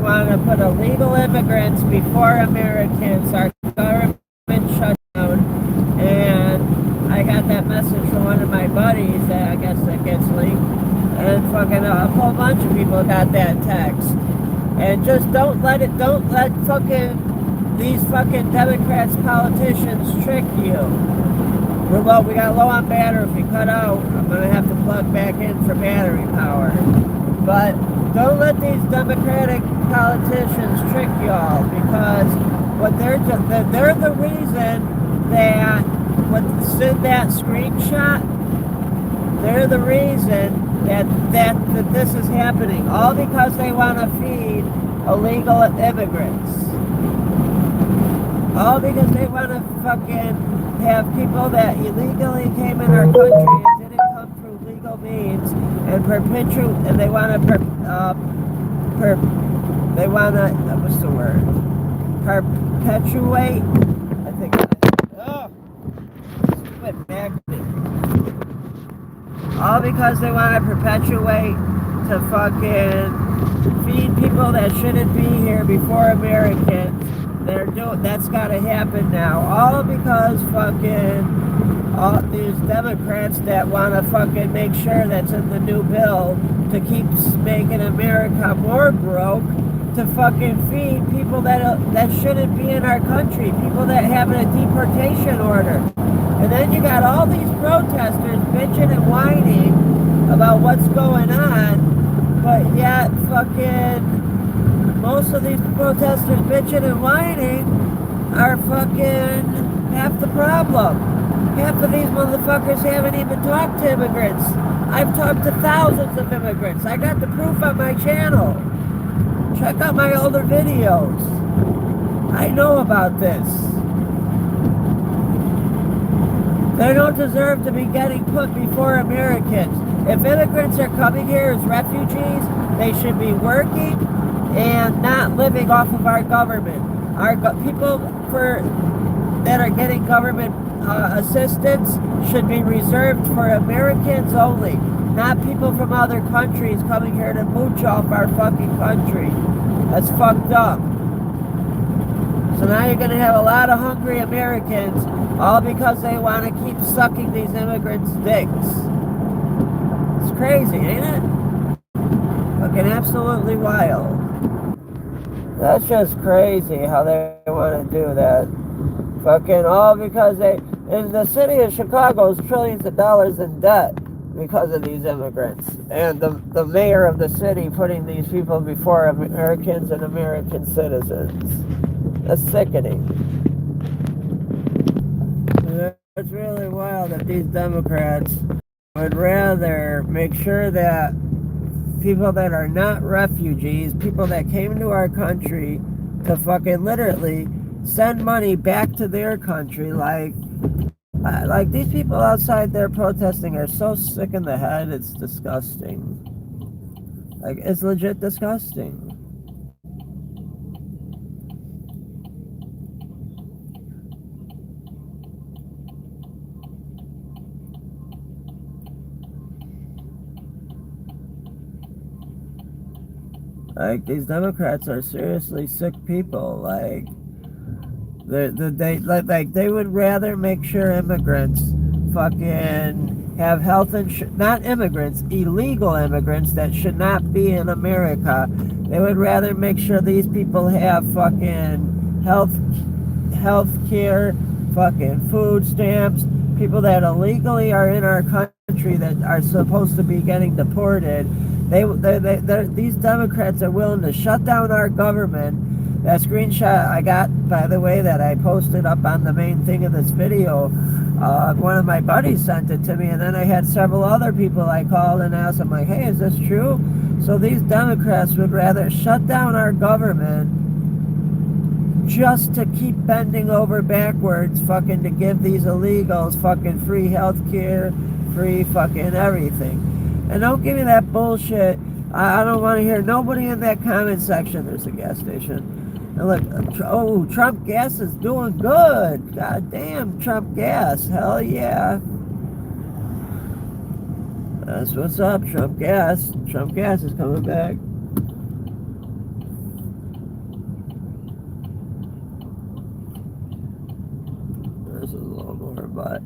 want to put illegal immigrants before Americans. Our government shut down, and I got that message from one of my buddies that I guess that gets leaked, and fucking a whole bunch of people got that text. And just don't let fucking these fucking Democrats politicians trick you. Well, we got low on battery. If we cut out, I'm going to have to plug back in for battery power. But don't let these Democratic politicians trick y'all, because what they're the reason that in that screenshot, they're the reason that this is happening. All because they want to feed illegal immigrants. All because they want to fucking have people that illegally came in our country and didn't come through legal means and perpetuate, and they want to what's the word? Perpetuate. I think. Stupid magnet. All because they want to perpetuate to fucking feed people that shouldn't be here before Americans. That's got to happen now. All because fucking all these Democrats that want to fucking make sure that's in the new bill to keep making America more broke, to fucking feed people that shouldn't be in our country, people that have a deportation order. And then you got all these protesters bitching and whining about what's going on, but yet fucking most of these protesters bitching and whining are fucking half the problem. Half of these motherfuckers haven't even talked to immigrants. I've talked to thousands of immigrants. I got the proof on my channel. Check out my older videos. I know about this. They don't deserve to be getting put before Americans. If immigrants are coming here as refugees, they should be working and not living off of our government. Our people that are getting government assistance should be reserved for Americans only, not people from other countries coming here to mooch off our fucking country. That's fucked up. So now you're going to have a lot of hungry Americans, all because they want to keep sucking these immigrants' dicks. It's crazy, ain't it? Fucking absolutely wild. That's just crazy how they want to do that. Fucking all because in the city of Chicago is trillions of dollars in debt because of these immigrants. And the mayor of the city putting these people before Americans and American citizens. That's sickening. It's really wild that these Democrats would rather make sure that people that are not refugees, people that came into our country to fucking literally send money back to their country. Like these people outside there protesting are so sick in the head, it's disgusting. Like, it's legit disgusting. Like, these Democrats are seriously sick people. Like, they would rather make sure immigrants fucking have health insurance. Not immigrants, illegal immigrants that should not be in America. They would rather make sure these people have fucking health care, fucking food stamps. People that illegally are in our country that are supposed to be getting deported. These Democrats are willing to shut down our government. That screenshot I got, by the way, that I posted up on the main thing of this video, one of my buddies sent it to me, and then I had several other people I called and asked them, like, hey, is this true? So these Democrats would rather shut down our government just to keep bending over backwards, fucking to give these illegals fucking free health care, free fucking everything. And don't give me that bullshit. I don't want to hear nobody in that comment section. There's a gas station. And look, oh, Trump gas is doing good. God damn, Trump gas. Hell yeah. That's what's up, Trump gas. Trump gas is coming back. But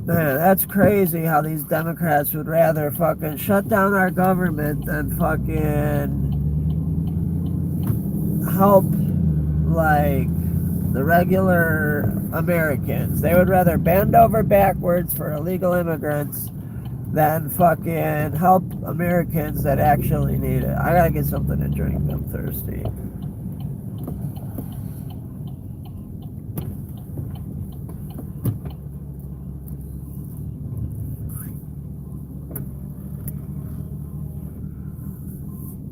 man, that's crazy how these Democrats would rather fucking shut down our government than fucking help, like, the regular Americans. They would rather bend over backwards for illegal immigrants than fucking help Americans that actually need it. I gotta get something to drink. I'm thirsty.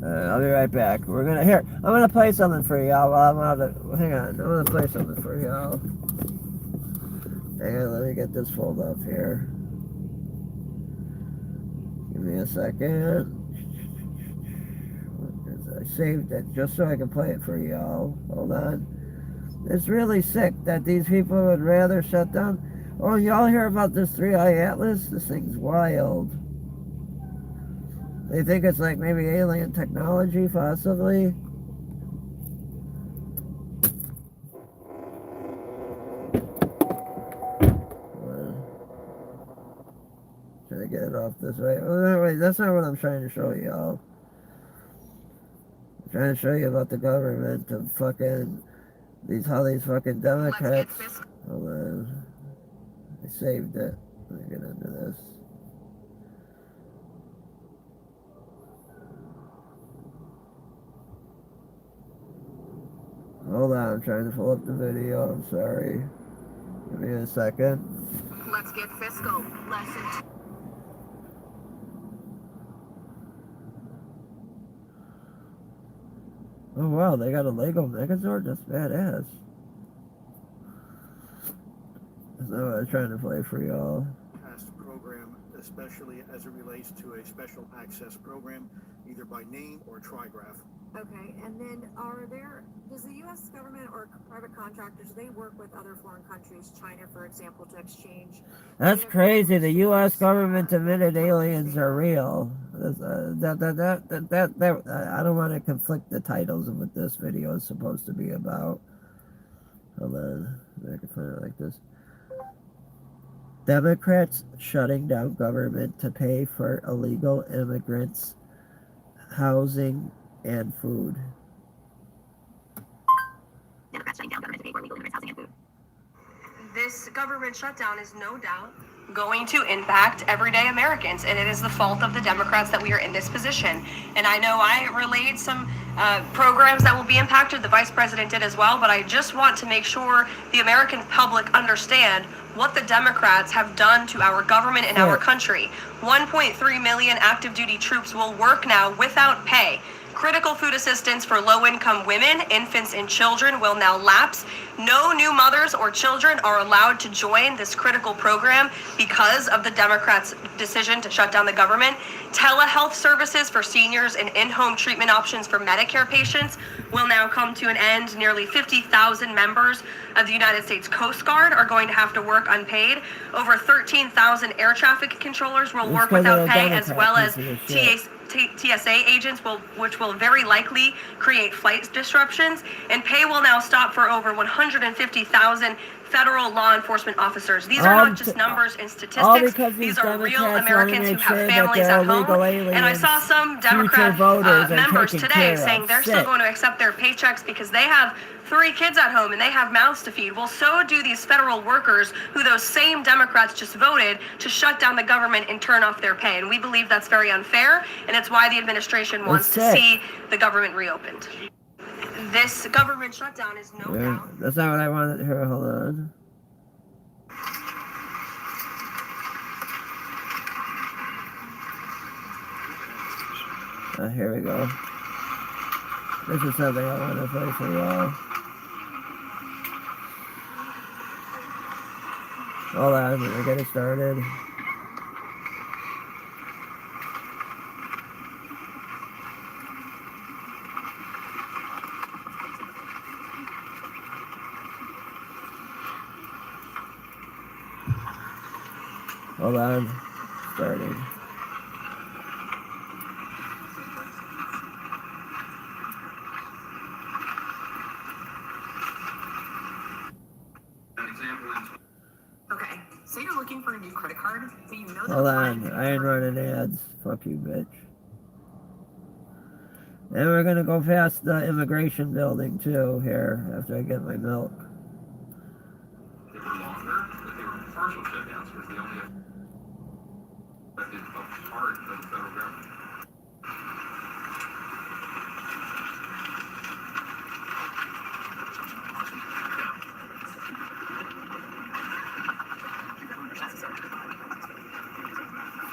I'll be right back. I'm gonna play something for y'all while I'm out of, hang on, I'm gonna play something for y'all. Hang on, let me get this pulled up here. Give me a second. I saved it just so I can play it for y'all. Hold on. It's really sick that these people would rather shut down. Oh, y'all hear about this 3-eye atlas? This thing's wild. They think it's like maybe alien technology, possibly. Trying to get it off this way. Oh, no, wait, that's not what I'm trying to show y'all. I'm trying to show you about the government of fucking how these fucking Democrats. Hold on. I saved it. Let me get into this. Hold on, I'm trying to pull up the video. I'm sorry. Give me a second. Let's get fiscal. Lesson. Oh wow, they got a Lego Megazord? That's badass. That's not what I was trying to play for y'all. Program, especially as it relates to a special access program, either by name or trigraph. Okay, and then does the U.S. government or private contractors, they work with other foreign countries, China, for example, to exchange? That's crazy. The U.S. government admitted aliens are real. I don't want to conflict the titles of what this video is supposed to be about. Hold on. I can put it like this. Democrats shutting down government to pay for illegal immigrants' housing and food. Democrats shutting down government to pay for illegal immigrants' housing and food. This government shutdown is no doubt going to impact everyday Americans, and it is the fault of the Democrats that we are in this position. And I know I relayed some programs that will be impacted. The vice president did as well, but I just want to make sure the American public understand what the Democrats have done to our government and our country. 1.3 million active duty troops will work now without pay. Critical food assistance for low-income women, infants, and children will now lapse. No new mothers or children are allowed to join this critical program because of the Democrats' decision to shut down the government. Telehealth services for seniors and in-home treatment options for Medicare patients will now come to an end. Nearly 50,000 members of the United States Coast Guard are going to have to work unpaid. Over 13,000 air traffic controllers will work without pay, as well as TSA agents, which will very likely create flight disruptions. And pay will now stop for over 150,000 federal law enforcement officers. These are not just numbers and statistics. These are real Americans who have families at home. And I saw some Democrat members today saying they're still going to accept their paychecks because they have 3 kids at home and they have mouths to feed. Well, so do these federal workers who those same Democrats just voted to shut down the government and turn off their pay. And we believe that's very unfair, and it's why the administration wants to see the government reopened. This government shutdown is no doubt. That's not what I wanted to hear. Hold on. Here we go. This is something I want to play for y'all. Hold on, we're getting started. Hold on, starting. you're looking for a new credit card, but you know that Hold on, I ain't running ads. Fuck you, bitch. And we're gonna go past the immigration building too here after I get my milk. They were longer, but they were partial shutdowns because they only affected a part of the federal government.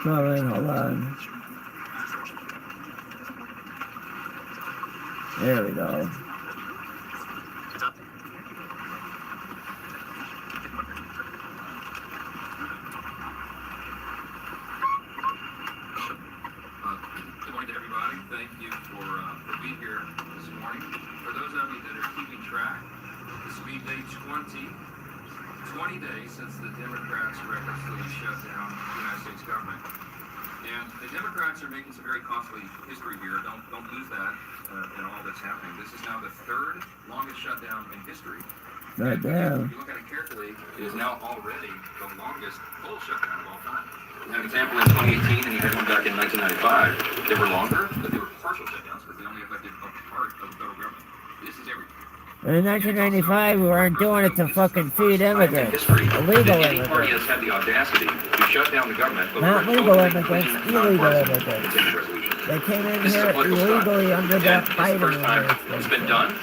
Alright, hold on. There we go. Good morning to everybody. Thank you for being here this morning. For those of you that are keeping track, this will be day 20 days since the Democrats recklessly shut down the United States government. And the Democrats are making some very costly history here. Don't lose that in all that's happening. This is now the third longest shutdown in history. Right there. If you look at it carefully, it is now already the longest full shutdown of all time. We had an example in 2018, and you had one back in 1995. They were longer, but they were partial shutdowns because they only affected a part of the federal government. This is everything. In 1995, we weren't doing it to fucking feed immigrants. Illegal Any party has immigrants. had the audacity to shut down the government over Not a legal totally immigrants, clean, illegal nonpartisan immigrants. consent resolution. They came in This is a here political stunt. illegally under And that this is the Biden first time it's administration. been done,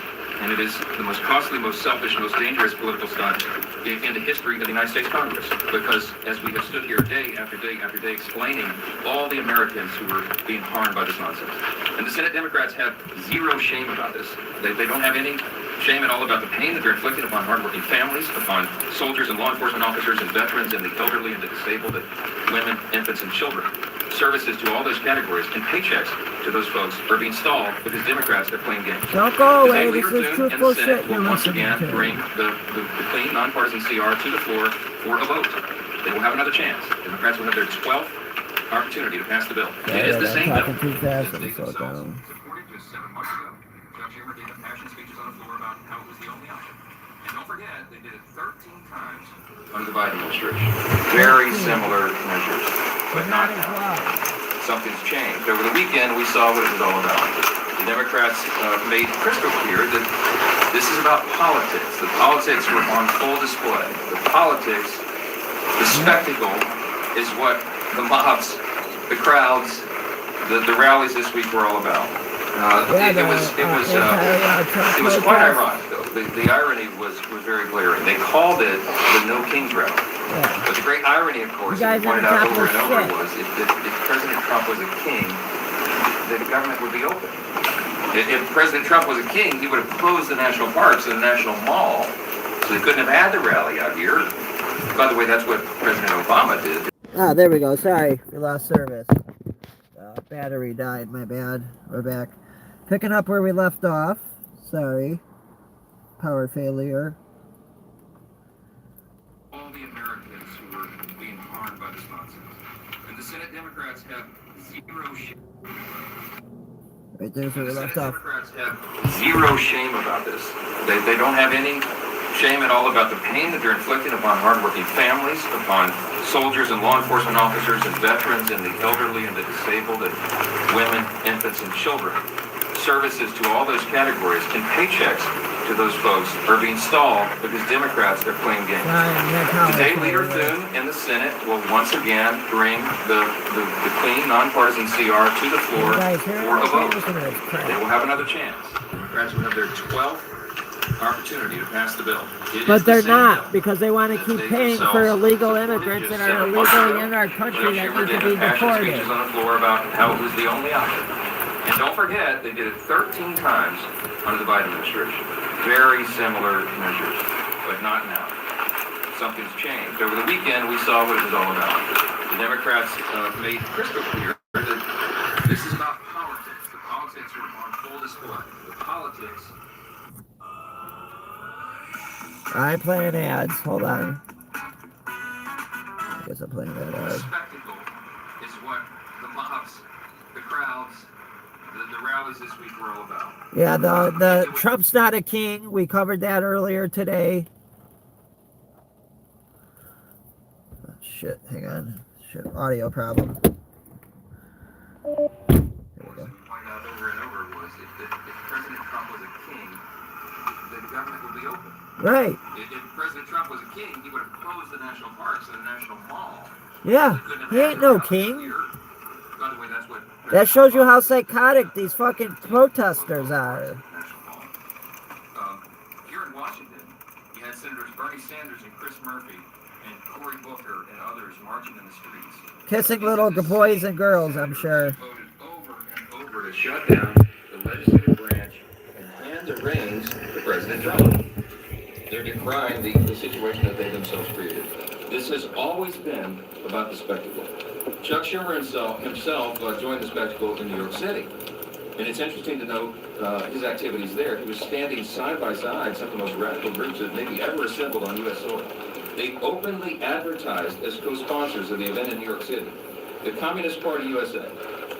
and it is the most costly, most selfish, most dangerous political stunt in the history of the United States Congress. Because as we have stood here day after day after day explaining all the Americans who were being harmed by this nonsense. And the Senate Democrats have zero shame about this. They don't have any shame at all about the pain that they're inflicting upon hardworking families, upon soldiers and law enforcement officers and veterans and the elderly and the disabled, and women, infants, and children. Services to all those categories and paychecks to those folks are being stalled because Democrats are playing games. Don't go away, Today, this later is soon, truthful and the Senate shit you're will once listening again to. bring the clean, nonpartisan CR to the floor for a vote. They will have another chance. Democrats will have their 12th opportunity to pass the bill. It is the same bill. I'm talking too fast, that I'm they slow themselves down. supported just 7 months ago. Judge Emmer gave passion speeches on the floor about how it was the only option. And don't forget, they did it 13 times under the Biden administration. Very similar measures, but not as now. well. Something's changed. Over the weekend, we saw what it was all about. The Democrats made crystal clear that this is about politics. The politics were on full display. The politics, the spectacle, is what the mobs, the crowds, the rallies this week were all about. It was quite ironic, though. The irony was very glaring. They called it the No Kings rally. Yeah. But the great irony, of course, You guys we pointed are out on over top and of over shit. was if President Trump was a king, the government would be open. If President Trump was a king, he would have closed the national parks and the national mall, so they couldn't have had the rally out here. By the way, that's what President Obama did. Ah, there we go. Sorry, we lost service. Battery died, my bad. We're back. Picking up where we left off. Sorry. Power failure. All the Americans who were being harmed by this nonsense. And the Senate Democrats have zero shame. Right there's where we The left Senate off. Democrats have zero shame about this. They don't have any shame at all about the pain that they're inflicting upon hardworking families, upon soldiers and law enforcement officers and veterans and the elderly and the disabled and women, infants, and children. Services to all those categories and paychecks to those folks are being stalled because Democrats are playing games. Today, Leader Thune in the Senate will once again bring the clean, nonpartisan CR to the floor for a vote. They will have another chance. Democrats will have their 12th opportunity to pass the bill. But they're not, because they want to keep paying for illegal immigrants that are illegally in our country that need to be deported. Speeches on the floor about how it was the only option. And don't forget, they did it 13 times under the Biden administration. Very similar measures, but not now. Something's changed. Over the weekend, we saw what it was all about. The Democrats made crystal clear that this is about politics. The politics are on full display. The politics. I'm playing ads. Hold on. I guess I'm playing that The ad. spectacle is what the mobs, the crowds, the rallies this week were all about. Yeah, the Trump's not a king. We covered that earlier today. Oh, shit. Hang on. Shit, audio problem. There we go. Point out over and over was if President Trump was a king, the government would be open. Right. If President Trump was a king, he would have closed the national parks and the national mall. Yeah. He ain't no king. By the way, that's what That shows you how psychotic these fucking protesters are. Here in Washington, you had Senators Bernie Sanders and Chris Murphy and Cory Booker and others marching in the streets. Kissing little boys and girls, I'm sure. Voted over and over to shut down the legislative branch and hand the reins to President Trump. They're decrying the situation that they themselves created. This has always been about the spectacle. Chuck Schumer himself joined the spectacle in New York City. And it's interesting to note his activities there. He was standing side by side some of the most radical groups that maybe ever assembled on U.S. soil. They openly advertised as co-sponsors of the event in New York City. The Communist Party USA,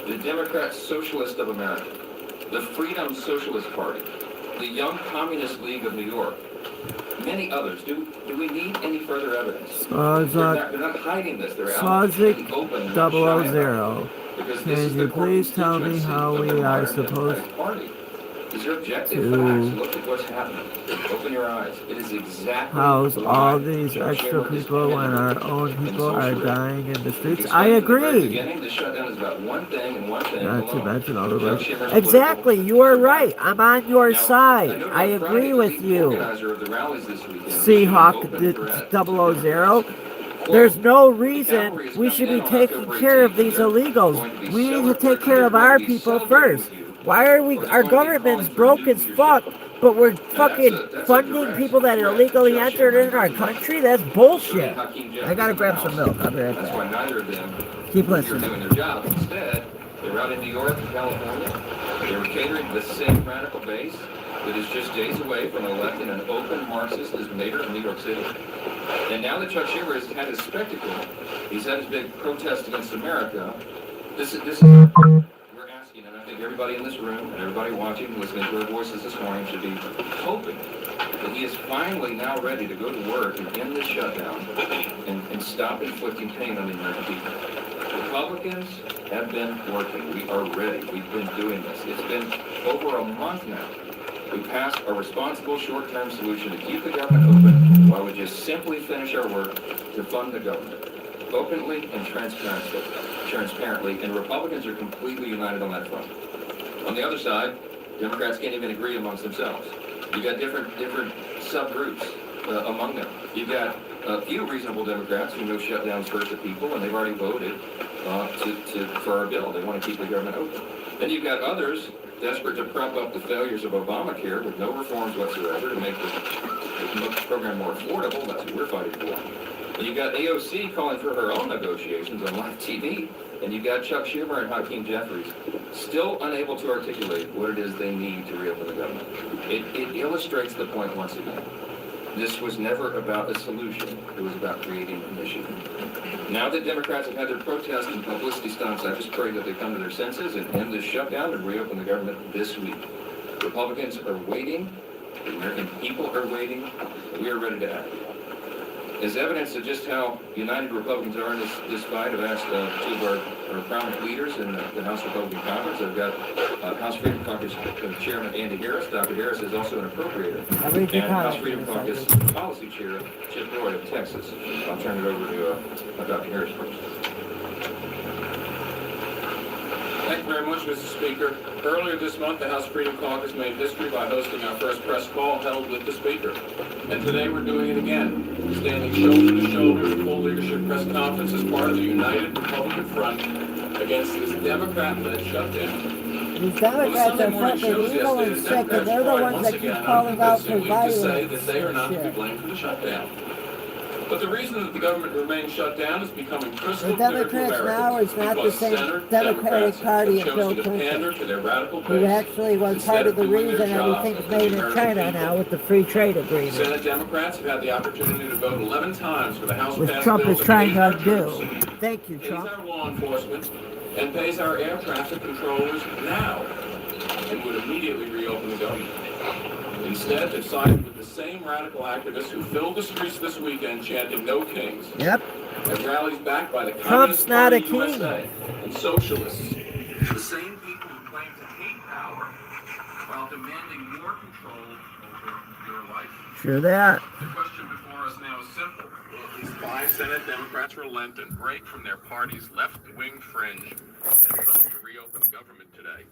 the Democrat Socialist of America, the Freedom Socialist Party, the Young Communist League of New York, many others. Do we need any further evidence? They're not hiding this. They're out in the open. 000. Can you please tell me how we are supposed These are objective facts. Look at what's happening. Open your eyes. It is exactly house all these extra people when our own people are dying in the streets? I agree. The shutdown is about one thing and one thing Not to alone. mention all the rest. Exactly, you are right. I'm on your side. I agree with you. Seahawk 000. There's no reason we should be taking care of these illegals. We need to take care of our people first. Why are we? Our government's broke as fuck, but we're fucking funding people that illegally entered in our country? That's bullshit. I gotta grab some milk. I'll be right That's why back. neither of them Keep are listening. doing their job. Instead, they're out in New York and California. They're catering to the same radical base that is just days away from electing an open Marxist as mayor of New York City. And now that Chuck Schumer has had his spectacle, he's had his big protest against America. This is we're asking, and I think everybody in this room and everybody watching and listening to our voices this morning should be hoping that he is finally now ready to go to work and end this shutdown and stop inflicting pain on the American people. Republicans have been working. We are ready. We've been doing this. It's been over a month now. We passed a responsible short-term solution to keep the government open while we just simply finish our work to fund the government openly and transparently, and Republicans are completely united on that front. On the other side, Democrats can't even agree amongst themselves. You've got different subgroups among them. You've got a few reasonable Democrats who know shutdowns hurt the people, and they've already voted for our bill. They want to keep the government open. Then you've got others desperate to prop up the failures of Obamacare with no reforms whatsoever to make the program more affordable. That's what we're fighting for. And you've got AOC calling for her own negotiations on live TV. And you've got Chuck Schumer and Hakeem Jeffries still unable to articulate what it is they need to reopen the government. It illustrates the point once again. This was never about a solution. It was about creating an issue. Now that Democrats have had their protests and publicity stunts, I just pray that they come to their senses and end this shutdown and reopen the government this week. Republicans are waiting. The American people are waiting. We are ready to act. As evidence of just how united Republicans are in this fight, I've asked two of our prominent leaders in the House Republican Conference. I've got House Freedom Caucus Chairman Andy Harris. Dr. Harris is also an appropriator. And House Freedom Caucus Policy Chair Chip Roy of Texas. I'll turn it over to Dr. Harris first. Thank you very much, Mr. Speaker. Earlier this month, the House Freedom Caucus made history by hosting our first press call held with the Speaker. And today we're doing it again, standing shoulder to shoulder in full leadership press conference as part of the united Republican front against this Democrat-led shutdown. These Democrats are fucking evil and sick, and they're the ones that keep calling out for violence. Say that they are not to be blamed for the shutdown. But the reason that the government remains shut down is becoming crystal clear to Democrats Americans. now is not the same Democratic Party of Bill Clinton, who actually was part of the reason everything's made in China now with the free trade agreement. Senate Democrats have had the opportunity to vote 11 times for the House Which passed Trump bill is that trying pays to our undo. troops, Thank you, pays Trump. our law enforcement, and pays our air traffic controllers now, and would immediately reopen the government. Instead, they've sided with the same radical activists who filled the streets this weekend chanting "No Kings." Yep. at rallies backed by the Trump's Communist not a Party king. USA and socialists. The same people who claim to hate power while demanding more control over your life. Sure that. The question before us now is simple. Will at least 5 Senate Democrats relent and break from their party's left-wing fringe and vote to reopen the government today?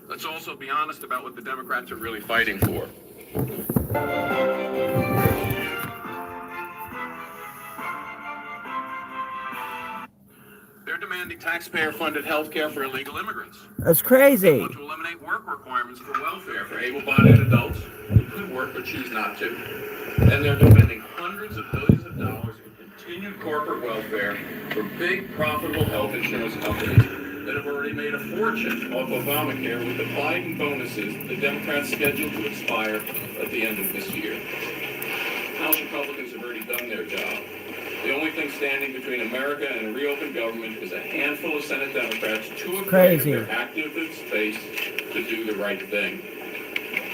Let's also be honest about what the Democrats are really fighting for. They're demanding taxpayer-funded health care for illegal immigrants. That's They crazy. want to eliminate work requirements for welfare for able-bodied adults who could work but choose not to. And they're defending hundreds of billions of dollars in continued corporate welfare for big, profitable health insurance companies that have already made a fortune off Obamacare with the Biden bonuses the Democrats scheduled to expire at the end of this year. House Republicans have already done their job. The only thing standing between America and a reopened government is a handful of Senate Democrats too afraid Crazy. of their activist base to do the right thing.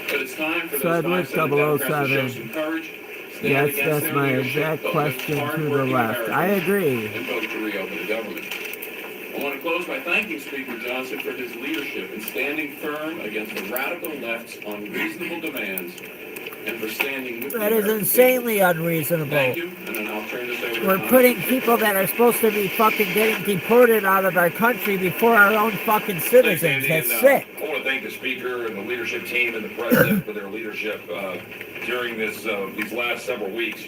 But it's time for So those I'd 5 wish Senate Democrats to show 007. some courage, stand against That's their my leadership, exact but question lift to the hard-working left. I Americans agree. and vote to reopen the government. I want to close by thanking Speaker Johnson for his leadership in standing firm against the radical left's unreasonable demands and for standing with That the is American insanely people. unreasonable. Thank you, and then I'll turn this over to We're Tom. putting people that are supposed to be fucking getting deported out of our country before our own fucking citizens. Andy, That's and, sick. I want to thank the speaker and the leadership team and the president for their leadership during these last several weeks.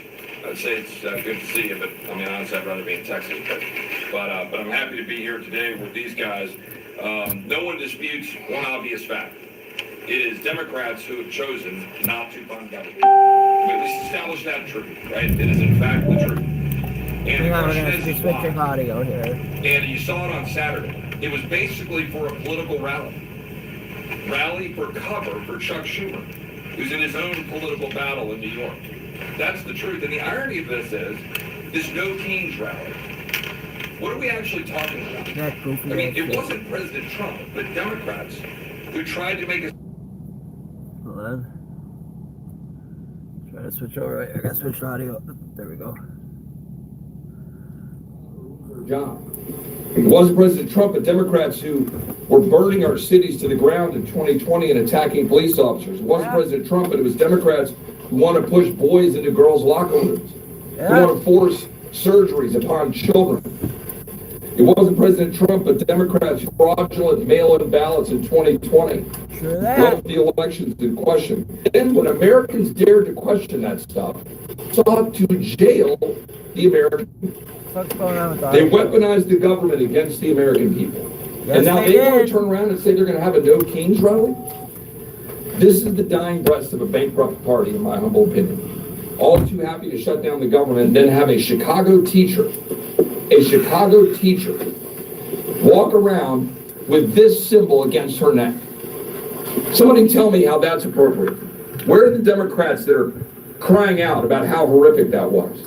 I'd say it's good to see you, but I mean, honestly, I'd rather be in Texas. But I'm happy to be here today with these guys. No one disputes one obvious fact. It is Democrats who have chosen not to fund government. Let's establish that truth, right? It is in fact the truth. And the Hang on, we're question going to be is switching why? audio here. And you saw it on Saturday. It was basically for a political rally. Rally for cover for Chuck Schumer, who's in his own political battle in New York. That's the truth. And the irony of this is, this No Kings rally. What are we actually talking about? That goofy I mean, ass it shit. wasn't President Trump, but Democrats who tried to make us. Hold on. Try to switch over. I got to switch to audio. There we go. Job. It wasn't President Trump, but Democrats who were burning our cities to the ground in 2020 and attacking police officers. It wasn't President Trump, but it was Democrats who want to push boys into girls' locker rooms. Who want to force surgeries upon children. It wasn't President Trump, but Democrats fraudulent mail-in ballots in 2020. Sure that. Left the elections in question. And when Americans dared to question that stuff, sought to jail the American people. What's going on with They audio? weaponized the government against the American people. Yes, And now they they want did. to turn around and say they're going to have a No Kings rally? This is the dying breath of a bankrupt party, in my humble opinion. All too happy to shut down the government and then have a Chicago teacher walk around with this symbol against her neck. Somebody tell me how that's appropriate. Where are the Democrats that are crying out about how horrific that was?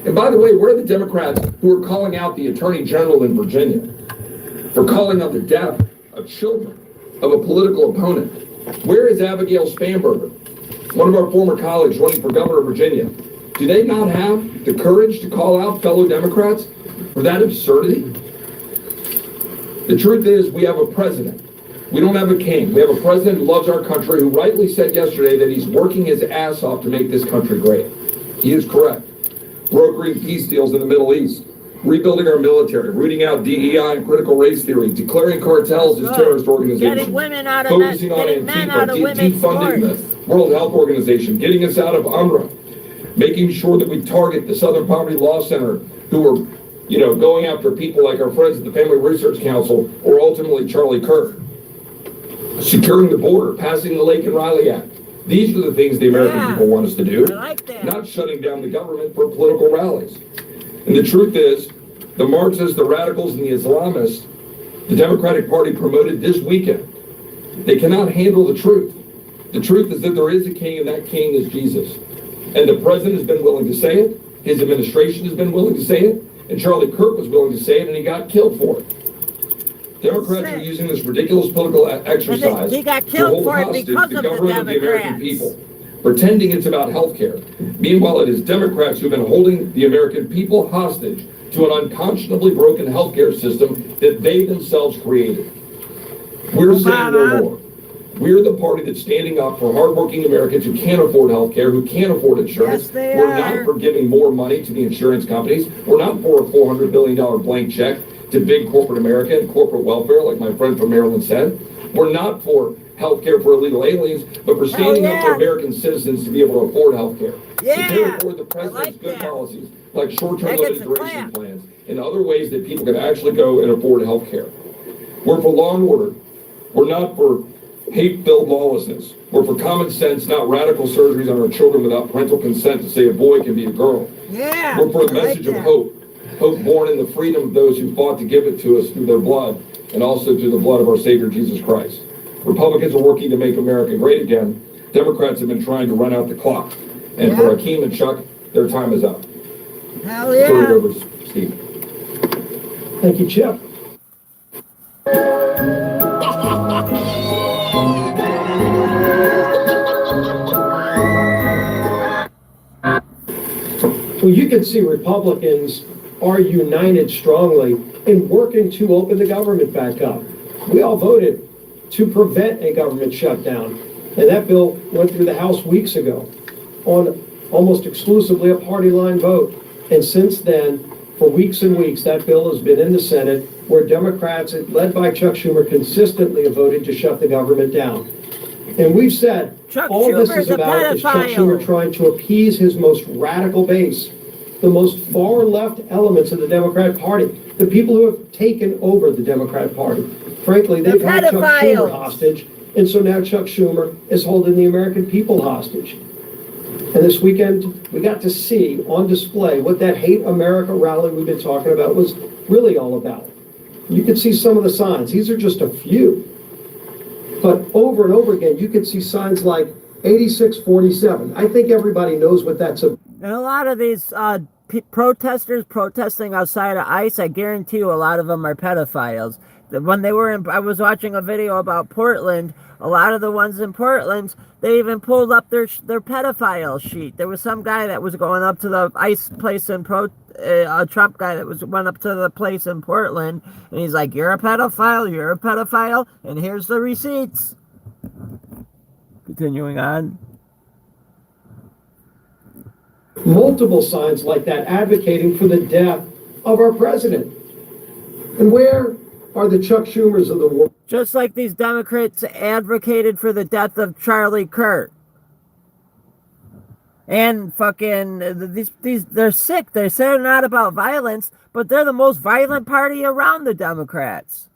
And by the way, where are the Democrats who are calling out the Attorney General in Virginia for calling out the death of children of a political opponent? Where is Abigail Spanberger, one of our former colleagues running for governor of Virginia? Do they not have the courage to call out fellow Democrats for that absurdity? The truth is, we have a president. We don't have a king. We have a president who loves our country, who rightly said yesterday that he's working his ass off to make this country great. He is correct. Brokering peace deals in the Middle East, rebuilding our military, rooting out DEI and critical race theory, declaring cartels as terrorist organizations, Getting women out of focusing on getting men out of Antifa, women's defunding sports. the World Health Organization, getting us out of UNRWA, making sure that we target the Southern Poverty Law Center, who are, going after people like our friends at the Family Research Council, or ultimately Charlie Kirk. Securing the border, passing the Lake and Riley Act. These are the things the American people want us to do. I like that. Not shutting down the government for political rallies. And the truth is, the Marxists, the radicals, and the Islamists, the Democratic Party promoted this weekend, they cannot handle the truth. The truth is that there is a king, and that king is Jesus. And the president has been willing to say it, his administration has been willing to say it, and Charlie Kirk was willing to say it, and he got killed for it. Democrats are using this ridiculous political exercise he got to killed hold for it hostage because the of the government of the American Democrats. people, pretending it's about health care. Meanwhile, it is Democrats who've been holding the American people hostage to an unconscionably broken healthcare system that they themselves created. We're saying no more. We're the party that's standing up for hardworking Americans who can't afford health care, who can't afford insurance. Yes, they We're are. not for giving more money to the insurance companies. We're not for a $400 billion blank check to big corporate America and corporate welfare, like my friend from Maryland said. We're not for health care for illegal aliens, but for standing up for American citizens to be able to afford health care. Yeah, To afford the I president's like good that. policies, like short-term That gets limited a duration clap. plans, and other ways that people can actually go and afford health care. We're for law and order. We're not for hate-filled lawlessness. We're for common sense, not radical surgeries on our children without parental consent to say a boy can be a girl. Yeah, We're for a I like message of that. hope. Hope born in the freedom of those who fought to give it to us through their blood, and also through the blood of our Savior Jesus Christ. Republicans are working to make America great again. Democrats have been trying to run out the clock. And for Hakeem and Chuck, their time is up. Hell Turn it yeah. over to Steve. Thank you, Chip. Well, you can see Republicans are united strongly in working to open the government back up. We all voted to prevent a government shutdown, and that bill went through the House weeks ago on almost exclusively a party line vote. And since then, for weeks and weeks, that bill has been in the Senate, where Democrats, led by Chuck Schumer, consistently have voted to shut the government down. And we've said Chuck all this Schumer's is a about is Chuck pedophile. Schumer trying to appease his most radical base, the most far-left elements of the Democrat Party, the people who have taken over the Democrat Party. Frankly, they've held Chuck Schumer pedophiles. hostage, and so now Chuck Schumer is holding the American people hostage. And this weekend, we got to see on display what that Hate America rally we've been talking about was really all about. You could see some of the signs. These are just a few. But over and over again, you could see signs like 8647. I think everybody knows what that's about. And a lot of these protesters protesting outside of ICE, I guarantee you a lot of them are pedophiles. When they were in, I was watching a video about Portland. A lot of the ones in Portland, they even pulled up their pedophile sheet. There was some guy that was going up to the ICE place in a Trump guy that went up to the place in Portland, and he's like, "You're a pedophile, and here's the receipts." Continuing on. Multiple signs like that advocating for the death of our president. And where are the Chuck Schumers of the world? Just like these Democrats advocated for the death of Charlie Kirk. And fucking, these they're sick. They say they're not about violence, but they're the most violent party around the Democrats.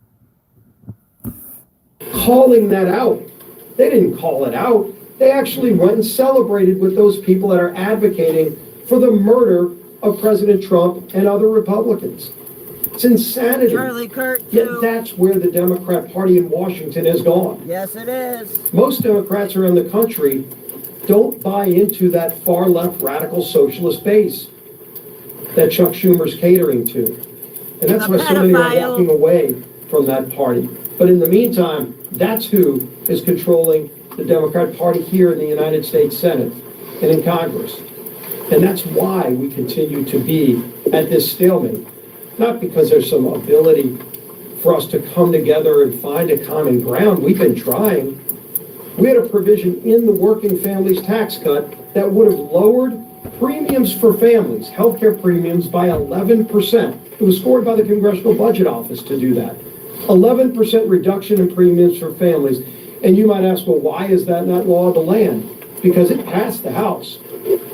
Calling that out. They didn't call it out. They actually went and celebrated with those people that are advocating for the murder of President Trump and other Republicans. It's insanity. Charlie Kirk, Yet too. that's where the Democrat Party in Washington has gone. Yes, it is. Most Democrats around the country don't buy into that far left radical socialist base that Chuck Schumer's catering to. And that's why so many are walking away from that party. But in the meantime, that's who is controlling the Democrat Party here in the United States Senate and in Congress. And that's why we continue to be at this stalemate. Not because there's some ability for us to come together and find a common ground. We've been trying. We had a provision in the working families tax cut that would have lowered premiums for families, healthcare premiums, by 11%. It was scored by the Congressional Budget Office to do that. 11% reduction in premiums for families. And you might ask, well, why is that not law of the land? Because it passed the House.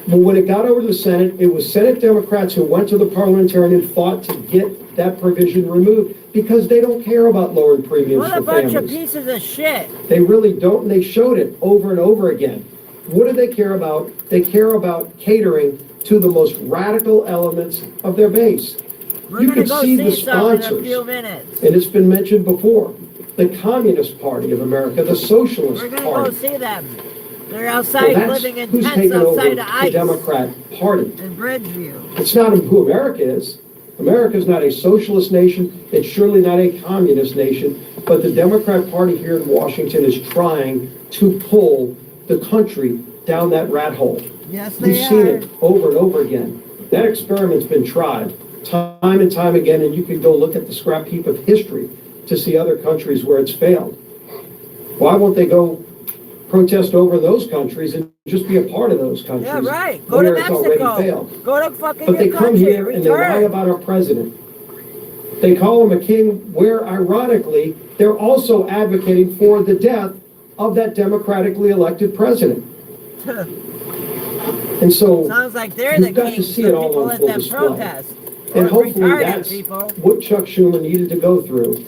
But when it got over to the Senate, it was Senate Democrats who went to the parliamentarian and fought to get that provision removed because they don't care about lowering premiums What for a bunch families. of pieces of shit. They really don't, and they showed it over and over again. What do they care about? They care about catering to the most radical elements of their base. We're You gonna can go see the some in a sponsors, few minutes. and it's been mentioned before, the Communist Party of America, the Socialist We're gonna go Party. see them. They're Well, outside that's living in who's tents taken over outside of the ICE Democrat Party. in Bridgeview. It's not who America is. America is not a socialist nation. It's surely not a communist nation. But the Democrat Party here in Washington is trying to pull the country down that rat hole. Yes, they We've seen are. it over and over again. That experiment's been tried. time and time again, and you can go look at the scrap heap of history to see other countries where it's failed. Why won't they go protest over those countries and just be a part of those countries? Yeah, right. Go to where it's already Mexico. failed? Go to fucking But they your come country. here and they lie Return. about our president. They call him a king, where ironically, they're also advocating for the death of that democratically elected president. And so Sounds like they're the you've got to kings. see So it all people on let full them display. protest. And Or hopefully retarded that's people. what Chuck Schumer needed to go through,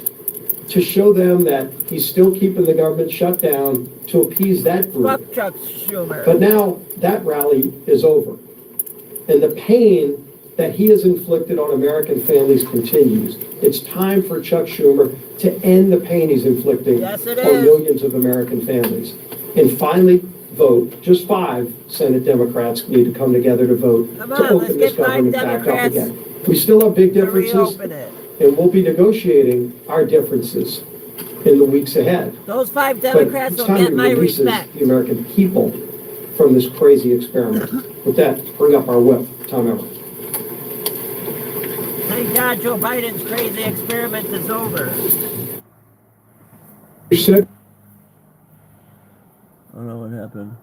to show them that he's still keeping the government shut down to appease that group. Fuck Chuck Schumer. But now that rally is over. And the pain that he has inflicted on American families continues. It's time for Chuck Schumer to end the pain he's inflicting Yes, it on is. millions of American families. And finally vote. Just 5 Senate Democrats need to come together to vote Come to on, let's open this get 5 government back up Democrats again. We still have big to differences, reopen it. and we'll be negotiating our differences in the weeks ahead. Those 5 But Democrats it's will time get he my releases respect. the American people from this crazy experiment. With that, bring up our whip. Tom Everett. Thank God Joe Biden's crazy experiment is over. You said I don't know what happened.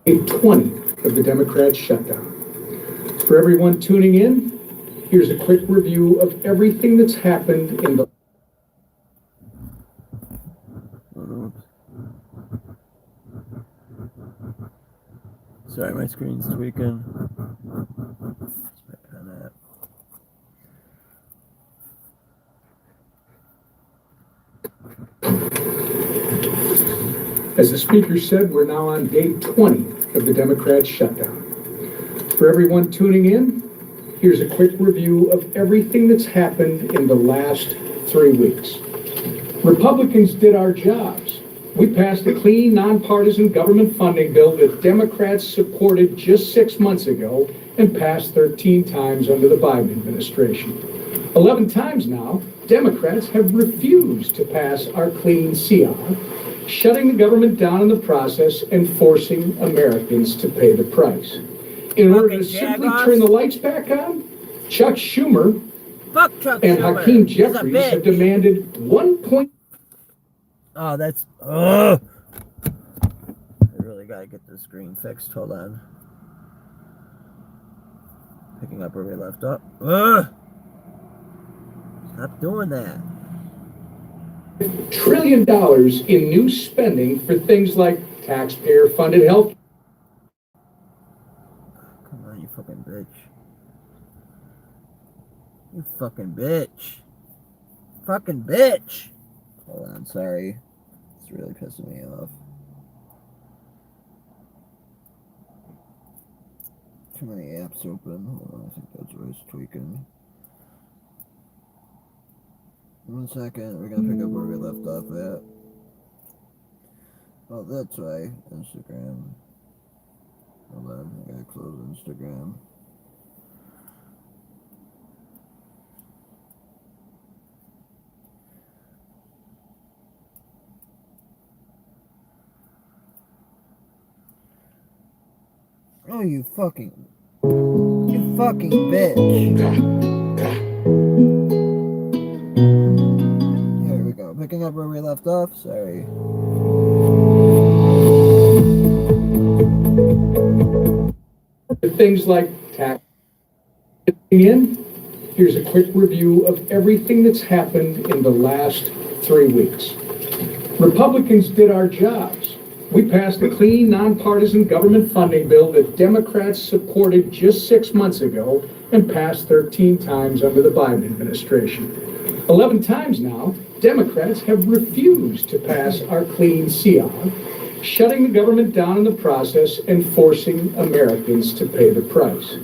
20 of the Democrats' shutdown. For everyone tuning in, here's a quick review of everything that's happened in the Sorry, my screen's tweaking. Let's put on that. As the speaker said, we're now on day 20 of the Democrats' shutdown. For everyone tuning in, here's a quick review of everything that's happened in the last 3 weeks. Republicans did our jobs. We passed a clean, nonpartisan government funding bill that Democrats supported just 6 months ago and passed 13 times under the Biden administration. 11 times now, Democrats have refused to pass our clean CR, shutting the government down in the process and forcing Americans to pay the price. In order to simply turn the lights back on, Chuck Schumer Fuck Chuck and Schumer. Hakeem He's a Jeffries bitch. have demanded 1. Oh, that's. I really gotta get this screen fixed. Hold on. Picking up where we left off. Stop doing that. $1 trillion in new spending for things like taxpayer-funded health. Come on, you fucking bitch. You fucking bitch. Fucking bitch. Hold on, sorry. It's really pissing me off. Too many apps open. Hold on, I think that's why it's tweaking. 1 second, we're gonna pick up where we left off at. Oh, that's why. Instagram. Hold on, I gotta close Instagram. Oh, you fucking bitch. Here we go. Picking up where we left off. Sorry. Things like tax. Here's a quick review of everything that's happened in the last 3 weeks. Republicans did our jobs. We passed a clean, nonpartisan government funding bill that Democrats supported just 6 months ago and passed 13 times under the Biden administration. 11 times now, Democrats have refused to pass our clean CR, shutting the government down in the process and forcing Americans to pay the price.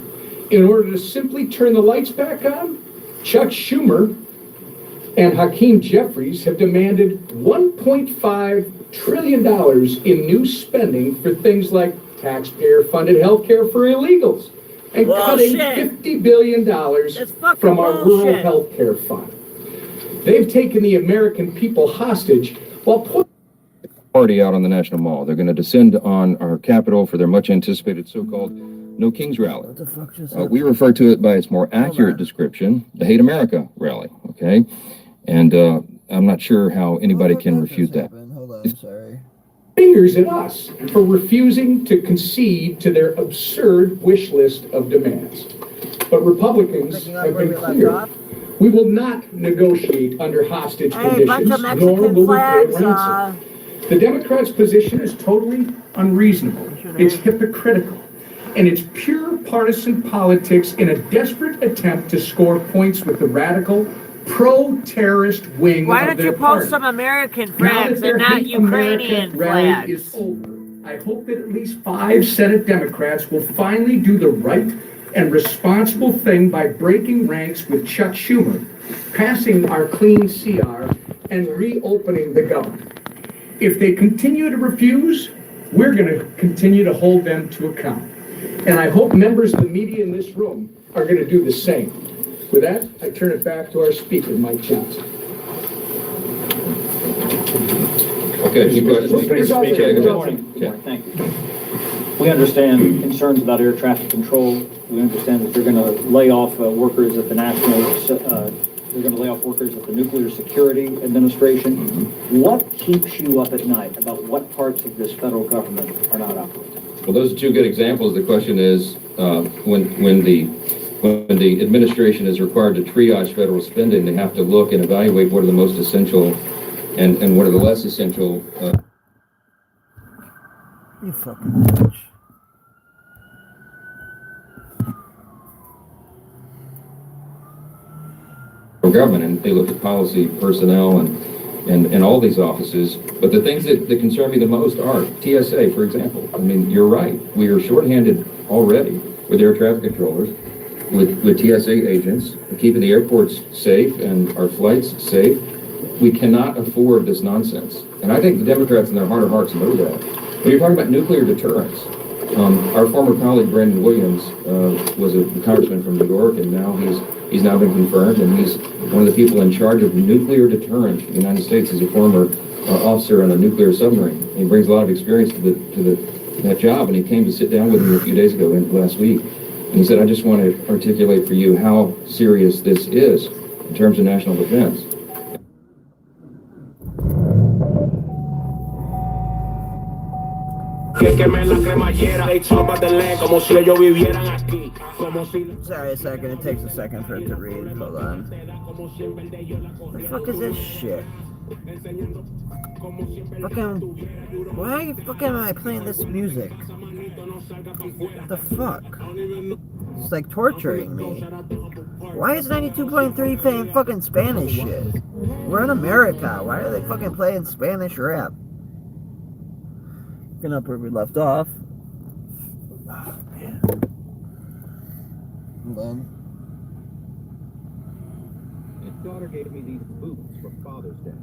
In order to simply turn the lights back on, Chuck Schumer and Hakeem Jeffries have demanded $1.5 trillion in new spending for things like taxpayer-funded health care for illegals and cutting $50 billion from our rural health care fund. They've taken the American people hostage while putting party out on the National Mall. They're going to descend on our Capitol for their much anticipated so-called No Kings Rally. What the fuck just We refer to it by its more accurate description, the Hate America Rally, okay? And I'm not sure how anybody can refute that. Hold on, sorry. Fingers at us for refusing to concede to their absurd wish list of demands. But Republicans have been clear. We will not negotiate under hostage conditions, nor will we pay ransom. The Democrats' position is totally unreasonable. It's hypocritical. And it's pure partisan politics in a desperate attempt to score points with the radical, pro-terrorist wing Why of don't their you post party. some American Now flags that their and not Hate America Ukrainian rally flags? is over, I hope that at least 5 Senate Democrats will finally do the right and responsible thing by breaking ranks with Chuck Schumer, passing our clean CR, and reopening the government. If they continue to refuse, we're going to continue to hold them to account. And I hope members of the media in this room are going to do the same. With that, I turn it back to our speaker, Mike Johnson. Okay, any questions? Good morning. Thank you. We understand concerns about air traffic control. We understand that they're going to lay off workers at the they're going to lay off workers at the Nuclear Security Administration. What keeps you up at night about what parts of this federal government are not operating? Well, those are two good examples. The question is, when the administration is required to triage federal spending, they have to look and evaluate what are the most essential and what are the less essential. You fucking bitch. Government, and they look at policy, personnel, and all these offices. But the things that concern me the most are TSA, for example. I mean, you're right. We are shorthanded already with air traffic controllers, with TSA agents, keeping the airports safe and our flights safe. We cannot afford this nonsense. And I think the Democrats in their heart of hearts know that. When you're talking about nuclear deterrence, our former colleague Brandon Williams was a congressman from New York, and now he's now been confirmed, and he's one of the people in charge of nuclear deterrence in the United States. He's a former officer on a nuclear submarine. And he brings a lot of experience to that job, and he came to sit down with me a few days ago, last week, and he said, I just want to articulate for you how serious this is in terms of national defense. Sorry a second, it takes a second for it to read. Hold on. What the fuck is this shit? Fucking, why fucking am I playing this music? What the fuck? It's like torturing me. Why is 92.3 playing fucking Spanish shit? We're in America. Why are they fucking playing Spanish rap? Picking up where we left off. Oh, man. Hold on. His daughter gave me these boots for Father's Day.